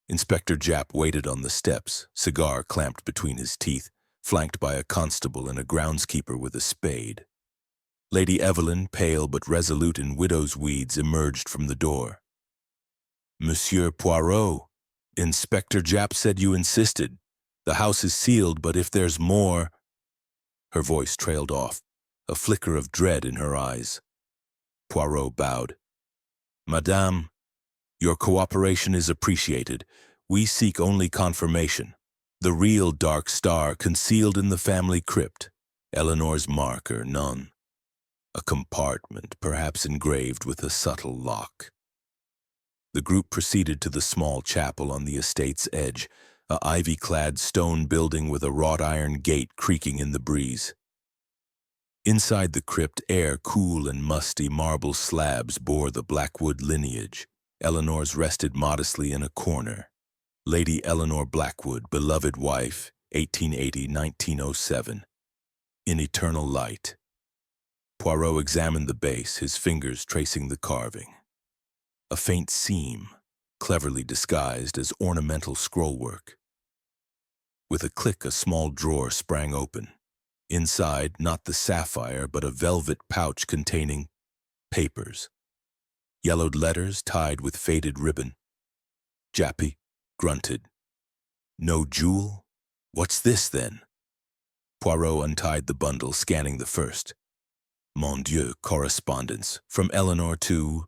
Inspector Jap waited on the steps, cigar clamped between his teeth, flanked by a constable and a groundskeeper with a spade. Lady Evelyn, pale but resolute in widow's weeds, emerged from the door. "Monsieur Poirot, Inspector Jap said you insisted. The house is sealed, but if there's more—" Her voice trailed off, a flicker of dread in her eyes. Poirot bowed. "Madame, your cooperation is appreciated. We seek only confirmation. The real dark star concealed in the family crypt. Eleanor's marker, none. A compartment, perhaps engraved with a subtle lock." The group proceeded to the small chapel on the estate's edge, a ivy-clad stone building with a wrought-iron gate creaking in the breeze. Inside the crypt, air cool and musty marble slabs bore the Blackwood lineage. Eleanor's rested modestly in a corner. Lady Eleanor Blackwood, beloved wife, 1880–1907. In eternal light. Poirot examined the base, his fingers tracing the carving. A faint seam, cleverly disguised as ornamental scrollwork. With a click, a small drawer sprang open. Inside, not the sapphire, but a velvet pouch containing papers. Yellowed letters tied with faded ribbon. Jappy grunted. "No jewel? What's this, then?" Poirot untied the bundle, scanning the first. Mon Dieu, correspondence, from Eleanor to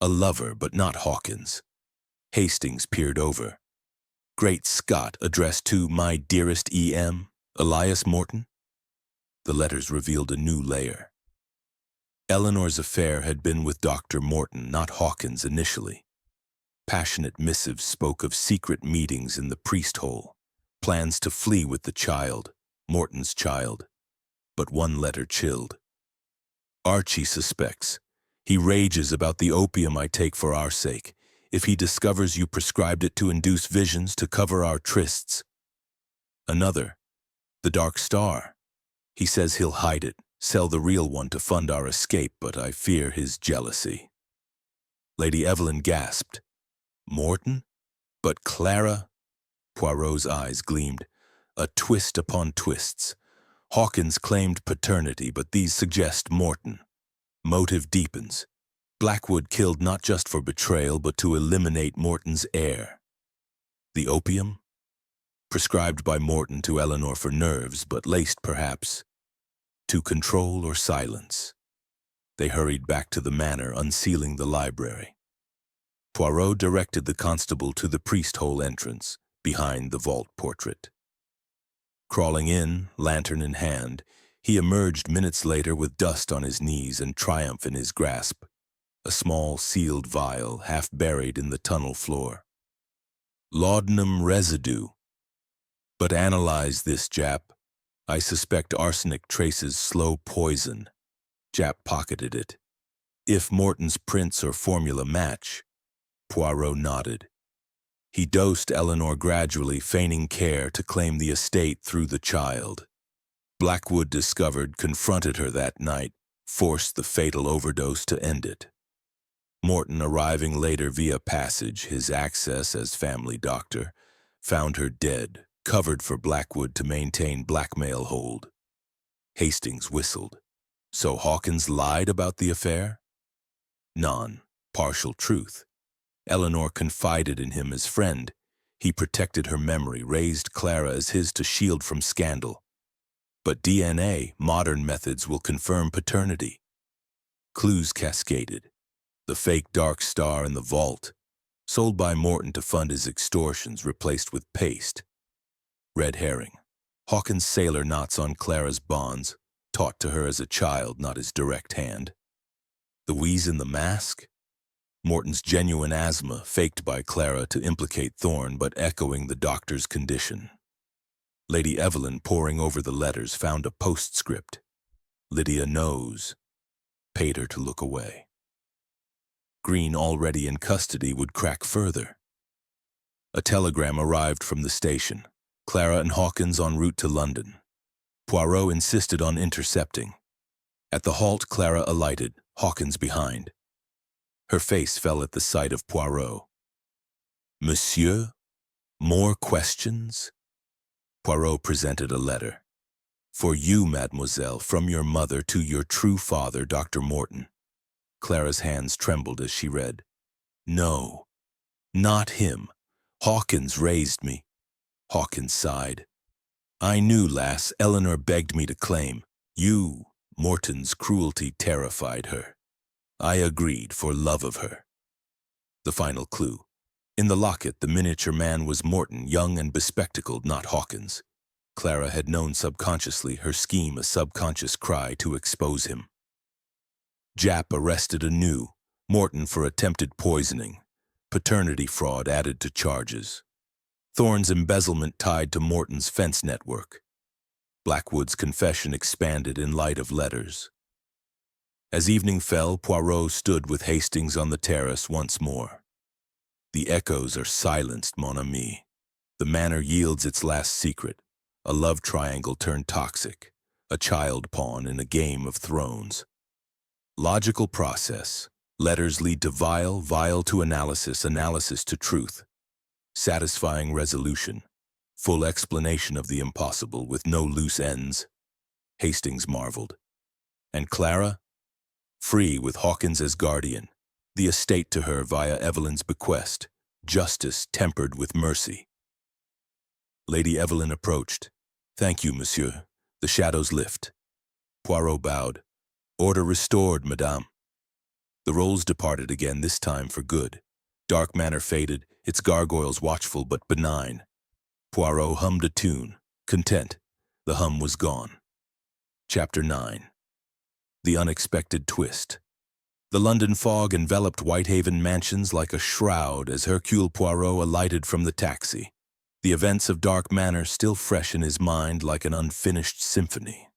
a lover, but not Hawkins. Hastings peered over. Great Scott, addressed to my dearest E.M., Elias Morton. The letters revealed a new layer. Eleanor's affair had been with Dr. Morton, not Hawkins initially. Passionate missives spoke of secret meetings in the priest hole, plans to flee with the child, Morton's child. But one letter chilled. Archie suspects. He rages about the opium I take for our sake. If he discovers you prescribed it to induce visions to cover our trysts. Another, the Dark Star. He says he'll hide it, sell the real one to fund our escape, but I fear his jealousy. Lady Evelyn gasped. Morton? But Clara? Poirot's eyes gleamed. A twist upon twists. Hawkins claimed paternity, but these suggest Morton. Motive deepens. Blackwood killed not just for betrayal, but to eliminate Morton's heir. The opium? Prescribed by Morton to Eleanor for nerves, but laced, perhaps, to control or silence. They hurried back to the manor, unsealing the library. Poirot directed the constable to the priest hole entrance, behind the vault portrait. Crawling in, lantern in hand, he emerged minutes later with dust on his knees and triumph in his grasp. A small sealed vial, half buried in the tunnel floor. Laudanum residue. But analyze this, Jap. I suspect arsenic traces slow poison. Jap pocketed it. If Morton's prints or formula match. Poirot nodded. He dosed Eleanor gradually, feigning care to claim the estate through the child. Blackwood discovered, confronted her that night, forced the fatal overdose to end it. Morton, arriving later via passage, his access as family doctor, found her dead, covered for Blackwood to maintain blackmail hold. Hastings whistled. So Hawkins lied about the affair? None. Partial truth. Eleanor confided in him as friend. He protected her memory, raised Clara as his to shield from scandal. But DNA, modern methods, will confirm paternity. Clues cascaded. The fake Dark Star in the vault, sold by Morton to fund his extortions, replaced with paste. Red herring. Hawkins' sailor knots on Clara's bonds, taught to her as a child, not his direct hand. The wheeze in the mask? Morton's genuine asthma, faked by Clara to implicate Thorne, but echoing the doctor's condition. Lady Evelyn, poring over the letters, found a postscript. Lydia knows. Paid her to look away. Green, already in custody, would crack further. A telegram arrived from the station. Clara and Hawkins en route to London. Poirot insisted on intercepting. At the halt, Clara alighted, Hawkins behind. Her face fell at the sight of Poirot. Monsieur? More questions? Poirot presented a letter. For you, mademoiselle, from your mother to your true father, Dr. Morton. Clara's hands trembled as she read. No, not him. Hawkins raised me. Hawkins sighed. I knew, lass, Eleanor begged me to claim. You, Morton's cruelty terrified her. I agreed for love of her. The final clue. In the locket, the miniature man was Morton, young and bespectacled, not Hawkins. Clara had known subconsciously, her scheme a subconscious cry to expose him. Jap arrested anew, Morton for attempted poisoning. Paternity fraud added to charges. Thorne's embezzlement tied to Morton's fence network. Blackwood's confession expanded in light of letters. As evening fell, Poirot stood with Hastings on the terrace once more. The echoes are silenced, mon ami. The manor yields its last secret, a love triangle turned toxic, a child pawn in a game of thrones. Logical process. Letters lead to vile, vile to analysis, analysis to truth. Satisfying resolution. Full explanation of the impossible with no loose ends. Hastings marveled. And Clara? Free with Hawkins as guardian. The estate to her via Evelyn's bequest. Justice tempered with mercy. Lady Evelyn approached. Thank you, monsieur. The shadows lift. Poirot bowed. Order restored, madame. The roles departed again, this time for good. Dark Manor faded, its gargoyles watchful but benign. Poirot hummed a tune, content. The hum was gone. Chapter 9. The unexpected twist. The London fog enveloped Whitehaven mansions like a shroud as Hercule Poirot alighted from the taxi, the events of Dark Manor still fresh in his mind like an unfinished symphony.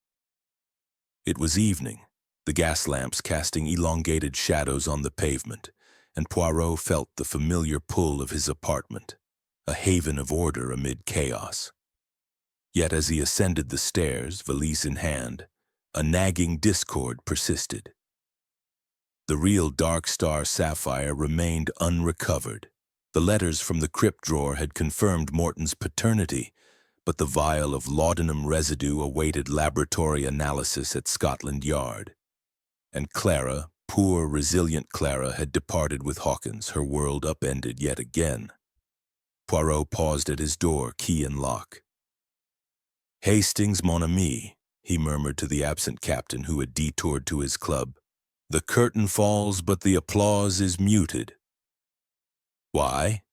It was evening, the gas lamps casting elongated shadows on the pavement, and Poirot felt the familiar pull of his apartment, a haven of order amid chaos. Yet as he ascended the stairs, valise in hand, a nagging discord persisted. The real Dark Star sapphire remained unrecovered. The letters from the crypt drawer had confirmed Morton's paternity, but the vial of laudanum residue awaited laboratory analysis at Scotland Yard. And Clara, poor, resilient Clara, had departed with Hawkins, her world upended yet again. Poirot paused at his door, key in lock. "Hastings, mon ami," he murmured to the absent captain who had detoured to his club. "The curtain falls, but the applause is muted." "Why?"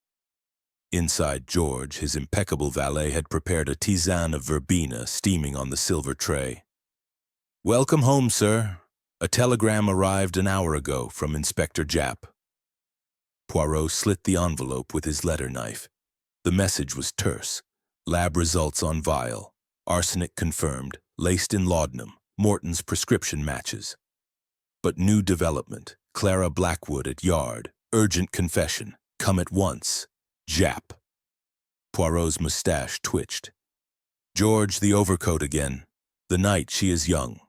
Inside George, his impeccable valet had prepared a tisane of verbena steaming on the silver tray. "Welcome home, sir. A telegram arrived an hour ago from Inspector Japp." Poirot slit the envelope with his letter knife. The message was terse. Lab results on vial. Arsenic confirmed, laced in laudanum. Morton's prescription matches. But new development. Clara Blackwood at Yard. Urgent confession. Come at once. Japp. Poirot's mustache twitched. "George, the overcoat again. The night she is young."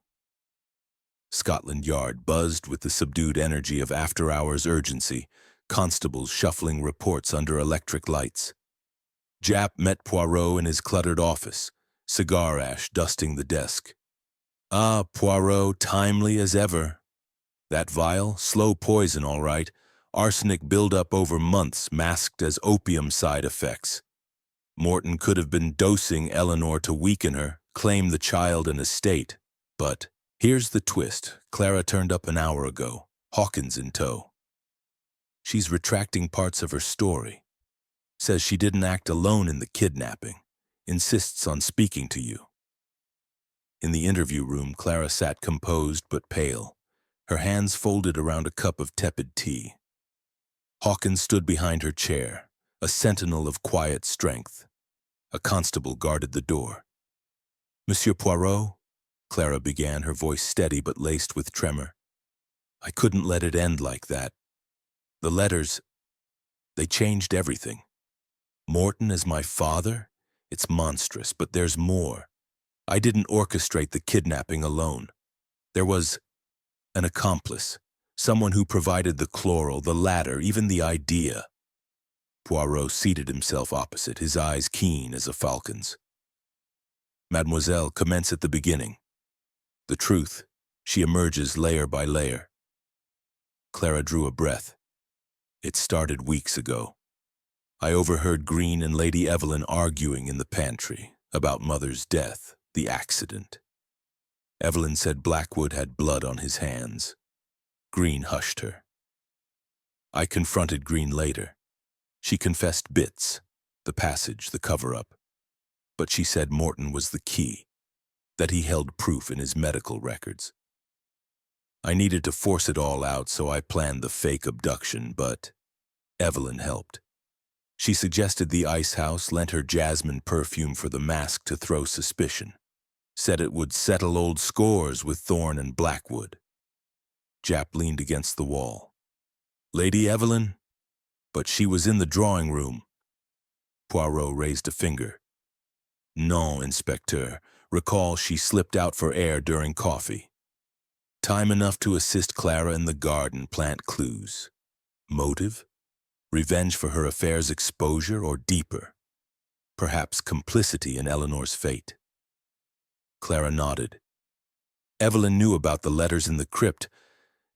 Scotland Yard buzzed with the subdued energy of after-hours urgency, constables shuffling reports under electric lights. Japp met Poirot in his cluttered office, cigar ash dusting the desk. "Ah, Poirot, timely as ever. That vial, slow poison all right, arsenic buildup over months masked as opium side effects. Morton could have been dosing Eleanor to weaken her, claim the child an estate. But here's the twist. Clara turned up an hour ago, Hawkins in tow. She's retracting parts of her story. Says she didn't act alone in the kidnapping. Insists on speaking to you." In the interview room, Clara sat composed but pale, her hands folded around a cup of tepid tea. Hawkins stood behind her chair, a sentinel of quiet strength. A constable guarded the door. "Monsieur Poirot," Clara began, her voice steady but laced with tremor. "I couldn't let it end like that. The letters, they changed everything. Morton as my father? It's monstrous, but there's more. I didn't orchestrate the kidnapping alone. There was an accomplice, someone who provided the chloral, the ladder, even the idea." Poirot seated himself opposite, his eyes keen as a falcon's. "Mademoiselle, commence at the beginning. The truth, she emerges layer by layer." Clara drew a breath. "It started weeks ago. I overheard Green and Lady Evelyn arguing in the pantry about Mother's death, the accident. Evelyn said Blackwood had blood on his hands. Green hushed her. I confronted Green later. She confessed bits, the passage, the cover-up. But she said Morton was the key, that he held proof in his medical records. I needed to force it all out, so I planned the fake abduction, but Evelyn helped. She suggested the ice house, lent her jasmine perfume for the mask to throw suspicion. Said it would settle old scores with Thorne and Blackwood. Japp leaned against the wall. Lady Evelyn? But she was in the drawing room. Poirot raised a finger. Non, Inspecteur. Recall she slipped out for air during coffee. Time enough to assist Clara in the garden, plant clues. Motive? Revenge for her affair's exposure, or deeper? Perhaps complicity in Eleanor's fate. Clara nodded. Evelyn knew about the letters in the crypt.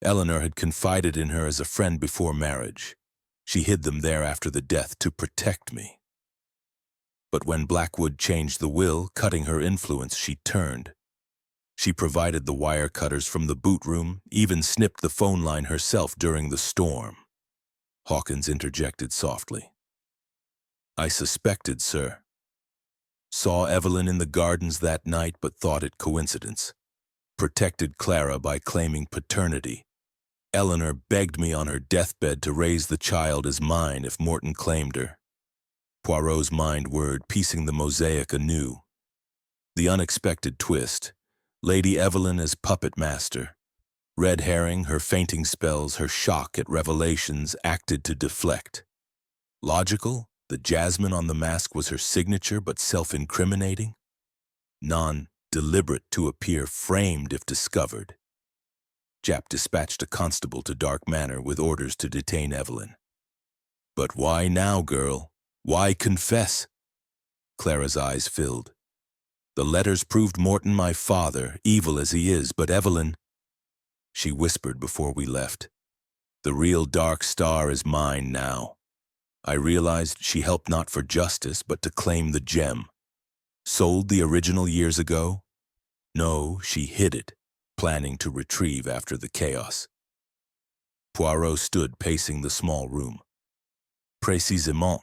Eleanor had confided in her as a friend before marriage. She hid them there after the death to protect me. But when Blackwood changed the will, cutting her influence, she turned. She provided the wire cutters from the boot room, even snipped the phone line herself during the storm. Hawkins interjected softly. I suspected, sir. Saw Evelyn in the gardens that night, but thought it coincidence. protected Clara by claiming paternity. Eleanor begged me on her deathbed to raise the child as mine if Morton claimed her. Poirot's mind whirred, piecing the mosaic anew. The unexpected twist. Lady Evelyn as puppet master. Red herring, her fainting spells, her shock at revelations acted to deflect. Logical? The jasmine on the mask was her signature but self-incriminating? Non-deliberate to appear framed if discovered. Japp dispatched a constable to Dark Manor with orders to detain Evelyn. But why now, girl? Why confess? Clara's eyes filled. The letters proved Morton my father, evil as he is, but Evelyn... She whispered before we left. The real Dark Star is mine now. I realized she helped not for justice, but to claim the gem. Sold the original years ago? No, she hid it, planning to retrieve after the chaos. Poirot stood pacing the small room. Précisément,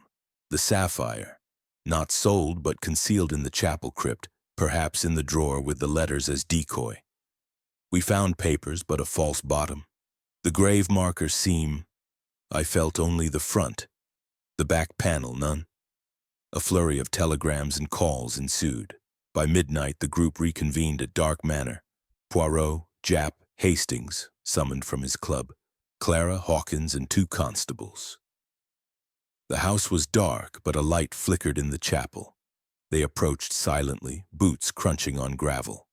the sapphire. Not sold, but concealed in the chapel crypt, perhaps in the drawer with the letters as decoy. We found papers, but a false bottom. The grave marker seam. I felt only the front. The back panel, none. A flurry of telegrams and calls ensued. By midnight, the group reconvened at Dark Manor. Poirot, Japp, Hastings, summoned from his club. Clara, Hawkins, and 2 constables. The house was dark, but a light flickered in the chapel. They approached silently, boots crunching on gravel.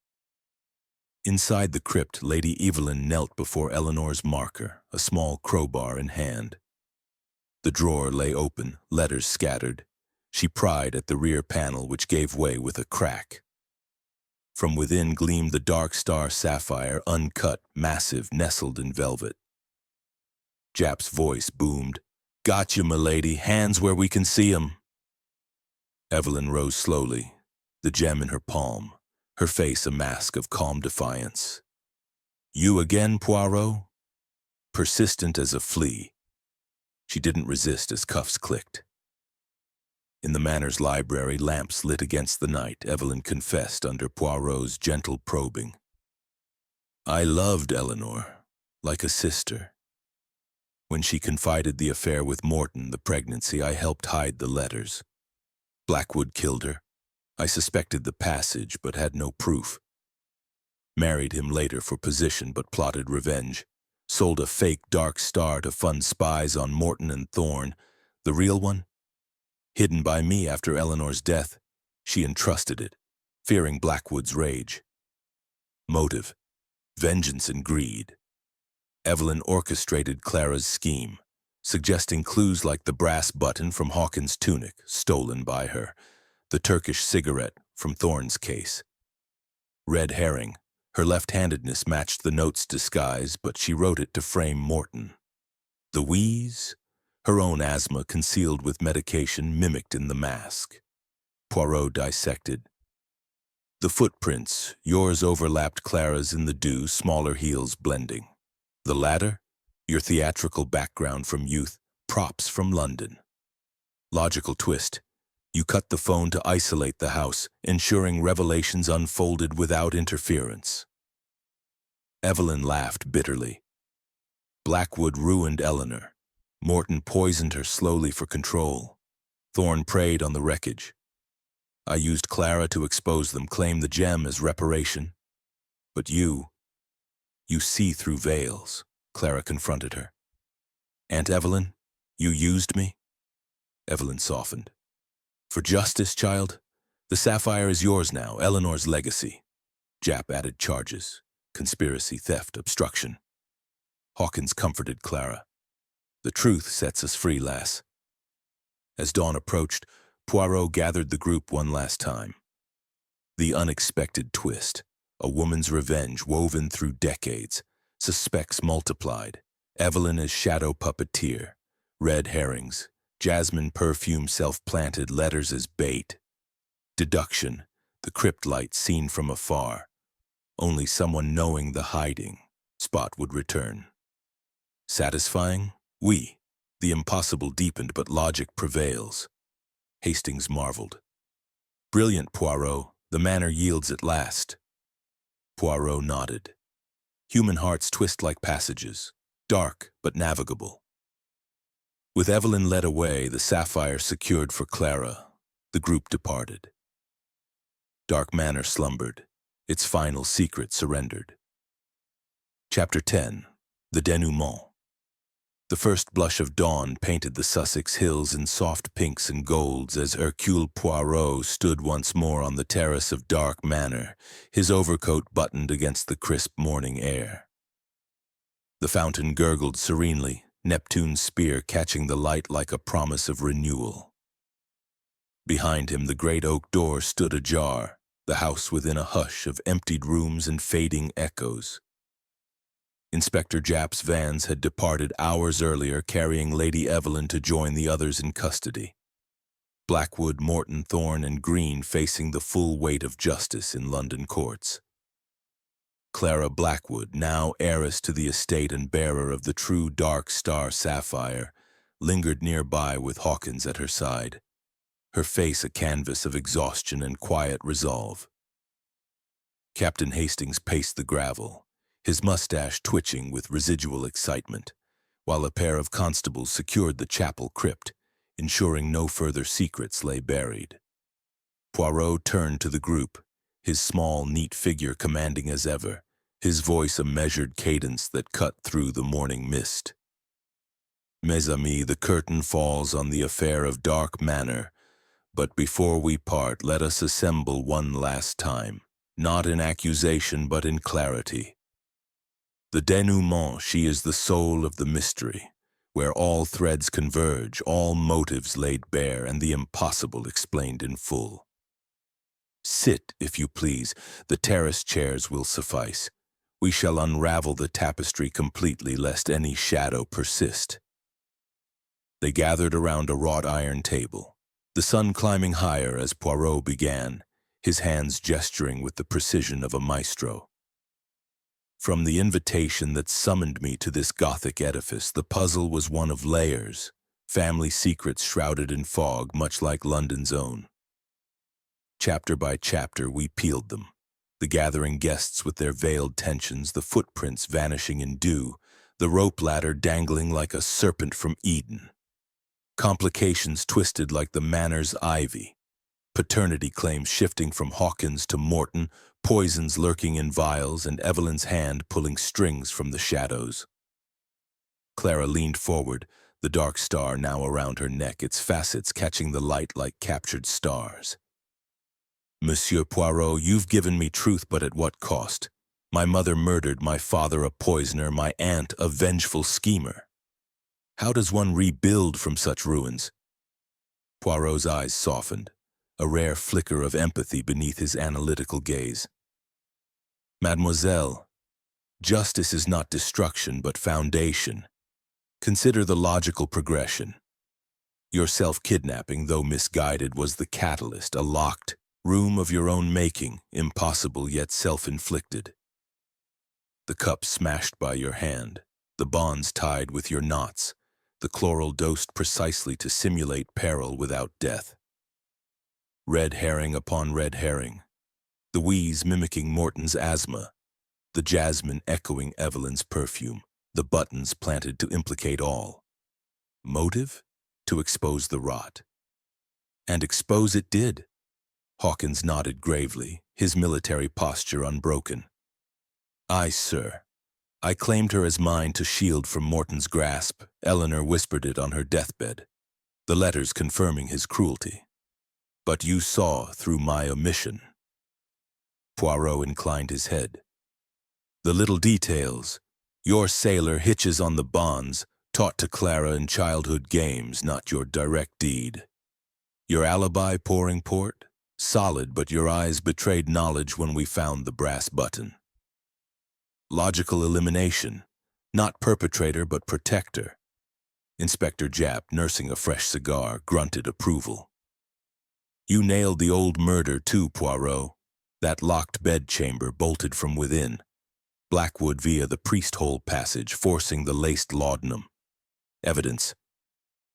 Inside the crypt, Lady Evelyn knelt before Eleanor's marker, a small crowbar in hand. The drawer lay open, letters scattered. She pried at the rear panel, which gave way with a crack. From within gleamed the Dark Star sapphire, uncut, massive, nestled in velvet. Japp's voice boomed. Gotcha, milady. Hands where we can see 'em. Evelyn rose slowly, the gem in her palm, her face a mask of calm defiance. You again, Poirot? Persistent as a flea. She didn't resist as cuffs clicked. In the Manor's library, lamps lit against the night, Evelyn confessed under Poirot's gentle probing. I loved Eleanor, like a sister. When she confided the affair with Morton, the pregnancy, I helped hide the letters. Blackwood killed her. I suspected the passage, but had no proof. Married him later for position, but plotted revenge. Sold a fake Dark Star to fund spies on Morton and Thorne. The real one? Hidden by me after Eleanor's death, she entrusted it, fearing Blackwood's rage. Motive, vengeance and greed. Evelyn orchestrated Clara's scheme, suggesting clues like the brass button from Hawkins' tunic, stolen by her, the Turkish cigarette from Thorne's case. Red herring, her left-handedness matched the note's disguise, but she wrote it to frame Morton. The wheeze? Her own asthma concealed with medication mimicked in the mask. Poirot dissected. The footprints, yours overlapped Clara's in the dew, smaller heels blending. The latter, your theatrical background from youth, props from London. Logical twist. You cut the phone to isolate the house, ensuring revelations unfolded without interference. Evelyn laughed bitterly. Blackwood ruined Eleanor. Morton poisoned her slowly for control. Thorne preyed on the wreckage. I used Clara to expose them, claim the gem as reparation. But you see through veils, Clara confronted her. Aunt Evelyn, you used me? Evelyn softened. For justice, child? The sapphire is yours now, Eleanor's legacy. Japp added charges. Conspiracy, theft, obstruction. Hawkins comforted Clara. The truth sets us free, lass. As dawn approached, Poirot gathered the group one last time. The unexpected twist. A woman's revenge woven through decades. Suspects multiplied. Evelyn as shadow puppeteer. Red herrings. Jasmine perfume self-planted, letters as bait. Deduction. The crypt light seen from afar. Only someone knowing the hiding spot would return. Satisfying? Oui. The impossible deepened, but logic prevails. Hastings marveled. Brilliant, Poirot. The manor yields at last. Poirot nodded. Human hearts twist like passages, dark but navigable. With Evelyn led away, the sapphire secured for Clara, the group departed. Dark Manor slumbered, its final secret surrendered. Chapter 10. The Denouement. The first blush of dawn painted the Sussex hills in soft pinks and golds as Hercule Poirot stood once more on the terrace of Dark Manor, his overcoat buttoned against the crisp morning air. The fountain gurgled serenely, Neptune's spear catching the light like a promise of renewal. Behind him, the great oak door stood ajar, the house within a hush of emptied rooms and fading echoes. Inspector Japp's vans had departed hours earlier, carrying Lady Evelyn to join the others in custody. Blackwood, Morton, Thorne, and Green facing the full weight of justice in London courts. Clara Blackwood, now heiress to the estate and bearer of the true dark star sapphire, lingered nearby with Hawkins at her side, her face a canvas of exhaustion and quiet resolve. Captain Hastings paced the gravel, his mustache twitching with residual excitement, while a pair of constables secured the chapel crypt, ensuring no further secrets lay buried. Poirot turned to the group, his small, neat figure commanding as ever, his voice a measured cadence that cut through the morning mist. Mes amis, the curtain falls on the affair of Dark Manor, but before we part, let us assemble one last time, not in accusation but in clarity. The denouement, she is the soul of the mystery, where all threads converge, all motives laid bare, and the impossible explained in full. Sit, if you please, the terrace chairs will suffice. We shall unravel the tapestry completely, lest any shadow persist. They gathered around a wrought iron table, the sun climbing higher as Poirot began, his hands gesturing with the precision of a maestro. From the invitation that summoned me to this Gothic edifice, the puzzle was one of layers, family secrets shrouded in fog, much like London's own. Chapter by chapter, we peeled them, the gathering guests with their veiled tensions, the footprints vanishing in dew, the rope ladder dangling like a serpent from Eden. Complications twisted like the Manor's ivy, paternity claims shifting from Hawkins to Morton, poisons lurking in vials, and Evelyn's hand pulling strings from the shadows. Clara leaned forward, the dark star now around her neck, its facets catching the light like captured stars. Monsieur Poirot, you've given me truth, but at what cost? My mother murdered, my father a poisoner, my aunt a vengeful schemer. How does one rebuild from such ruins? Poirot's eyes softened, a rare flicker of empathy beneath his analytical gaze. Mademoiselle, justice is not destruction, but foundation. Consider the logical progression. Your self-kidnapping, though misguided, was the catalyst, a locked room of your own making, impossible yet self-inflicted. The cup smashed by your hand, the bonds tied with your knots, the chloral dosed precisely to simulate peril without death. Red herring upon red herring, the wheeze mimicking Morton's asthma, the jasmine echoing Evelyn's perfume, the buttons planted to implicate all. Motive? To expose the rot. And expose it did. Hawkins nodded gravely, his military posture unbroken. Aye, sir. I claimed her as mine to shield from Morton's grasp. Eleanor whispered it on her deathbed, the letters confirming his cruelty. But you saw through my omission. Poirot inclined his head. The little details. Your sailor hitches on the bonds, taught to Clara in childhood games, not your direct deed. Your alibi pouring port? Solid, but your eyes betrayed knowledge when we found the brass button. Logical elimination. Not perpetrator, but protector. Inspector Japp, nursing a fresh cigar, grunted approval. You nailed the old murder too, Poirot. That locked bedchamber bolted from within. Blackwood via the priest-hole passage, forcing the laced laudanum. Evidence.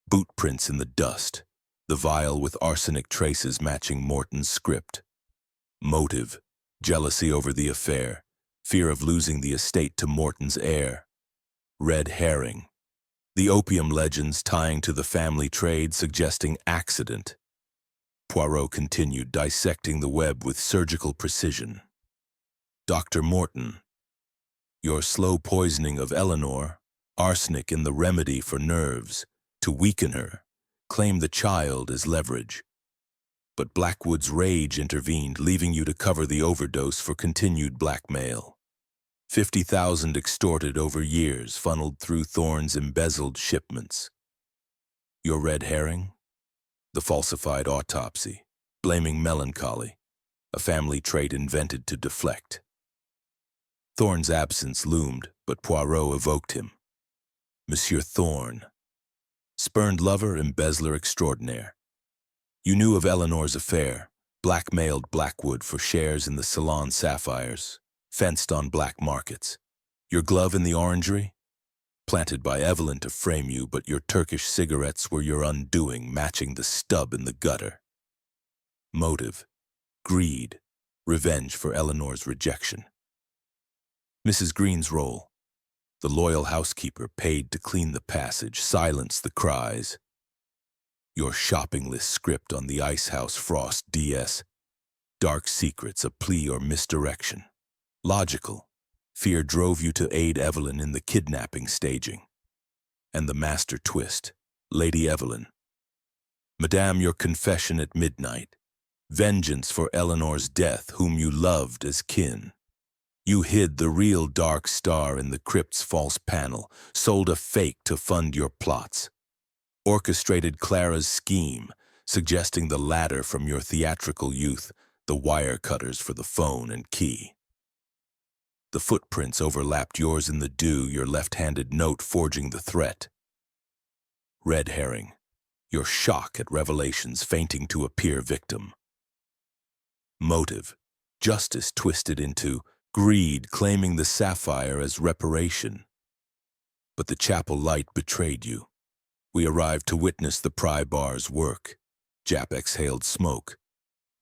Boot prints in the dust. The vial with arsenic traces matching Morton's script. Motive. Jealousy over the affair. fear of losing the estate to Morton's heir. Red herring. The opium legends tying to the family trade suggesting accident. Poirot continued, dissecting the web with surgical precision. Dr. Morton. Your slow poisoning of Eleanor, arsenic in the remedy for nerves, to weaken her, claim the child as leverage. But Blackwood's rage intervened, leaving you to cover the overdose for continued blackmail. 50,000 extorted over years, funneled through Thorne's embezzled shipments. Your red herring? The falsified autopsy, blaming melancholy, a family trait invented to deflect. Thorne's absence loomed, but Poirot evoked him. Monsieur Thorne. Spurned lover, embezzler extraordinaire. You knew of Eleanor's affair, blackmailed Blackwood for shares in the Salon sapphires, fenced on black markets. Your glove in the orangery? Planted by Evelyn to frame you, but your Turkish cigarettes were your undoing, matching the stub in the gutter. Motive, greed, revenge for Eleanor's rejection. Mrs. Green's role, the loyal housekeeper paid to clean the passage, silence the cries. Your shopping list script on the Icehouse Frost DS. Dark secrets, a plea or misdirection. Logical. Fear drove you to aid Evelyn in the kidnapping staging. And the master twist, Lady Evelyn. Madame, your confession at midnight. Vengeance for Eleanor's death, whom you loved as kin. You hid the real dark star in the crypt's false panel, sold a fake to fund your plots. Orchestrated Clara's scheme, suggesting the ladder from your theatrical youth, the wire cutters for the phone and key. The footprints overlapped yours in the dew, your left-handed note forging the threat. Red herring, your shock at revelations fainting to appear victim. Motive, justice twisted into greed, claiming the sapphire as reparation. But the chapel light betrayed you. We arrived to witness the pry bar's work. Jap exhaled smoke.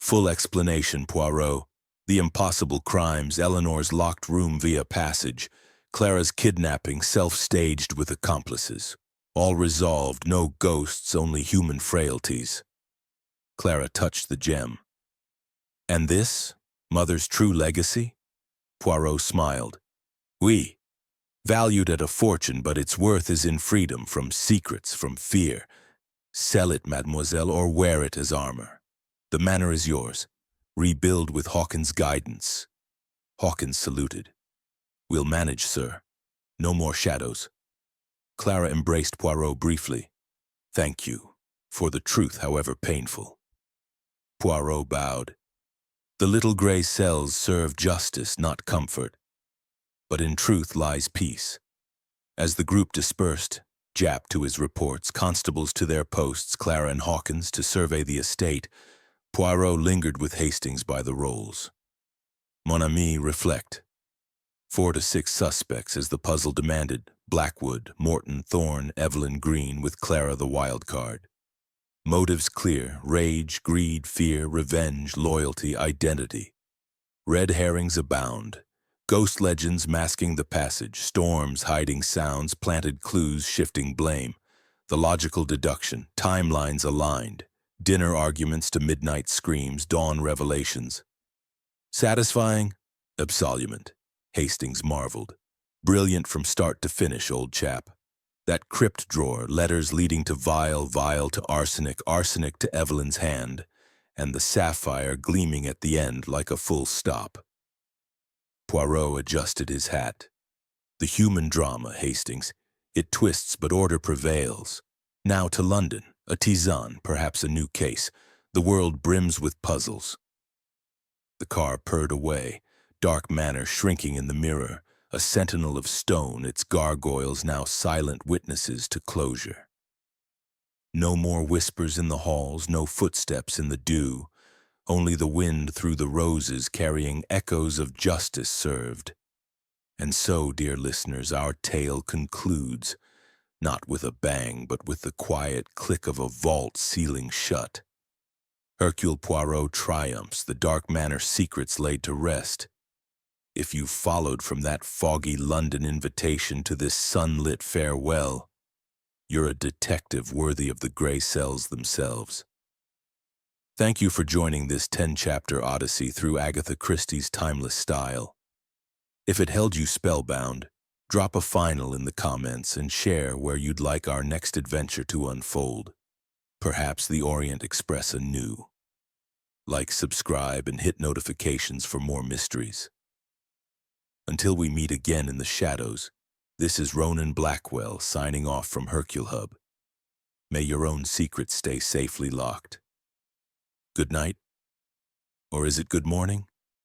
Full explanation, Poirot. The impossible crimes, Eleanor's locked room via passage, Clara's kidnapping self-staged with accomplices. All resolved, no ghosts, only human frailties. Clara touched the gem. And this, Mother's true legacy? Poirot smiled. Oui. Valued at a fortune, but its worth is in freedom from secrets, from fear. Sell it, mademoiselle, or wear it as armor. The manor is yours. Rebuild with Hawkins' guidance. Hawkins saluted. We'll manage, sir. No more shadows. Clara embraced Poirot briefly. Thank you, for the truth, however painful. Poirot bowed. The little gray cells serve justice, not comfort. But in truth lies peace. As the group dispersed, Jap to his reports, constables to their posts, Clara and Hawkins to survey the estate, Poirot lingered with Hastings by the rolls. Mon ami, reflect. 4 to 6 suspects as the puzzle demanded, Blackwood, Morton, Thorne, Evelyn Green, with Clara the wild card. Motives clear, rage, greed, fear, revenge, loyalty, identity. Red herrings abound. Ghost legends masking the passage, storms hiding sounds, planted clues shifting blame. The logical deduction, timelines aligned. Dinner arguments to midnight screams, dawn revelations. Satisfying? Absolument. Hastings marveled. Brilliant from start to finish, old chap. That crypt drawer, letters leading to vial, vial to arsenic, arsenic to Evelyn's hand, and the sapphire gleaming at the end like a full stop. Poirot adjusted his hat. The human drama, Hastings. It twists, but order prevails. Now to London, a tisane, perhaps a new case. The world brims with puzzles. The car purred away, dark Manor shrinking in the mirror, a sentinel of stone, its gargoyles now silent witnesses to closure. No more whispers in the halls, no footsteps in the dew, only the wind through the roses carrying echoes of justice served. And so, dear listeners, our tale concludes, not with a bang, but with the quiet click of a vault sealing shut. Hercule Poirot triumphs, the dark Manor secrets laid to rest. If you followed from that foggy London invitation to this sunlit farewell, you're a detective worthy of the gray cells themselves. Thank you for joining this 10-chapter odyssey through Agatha Christie's timeless style. If it held you spellbound, drop a final in the comments and share where you'd like our next adventure to unfold. Perhaps the Orient Express anew. Like, subscribe, and hit notifications for more mysteries. Until we meet again in the shadows, this is Ronan Blackwell signing off from Hercule Hub. May your own secrets stay safely locked. Good night, or is it good morning?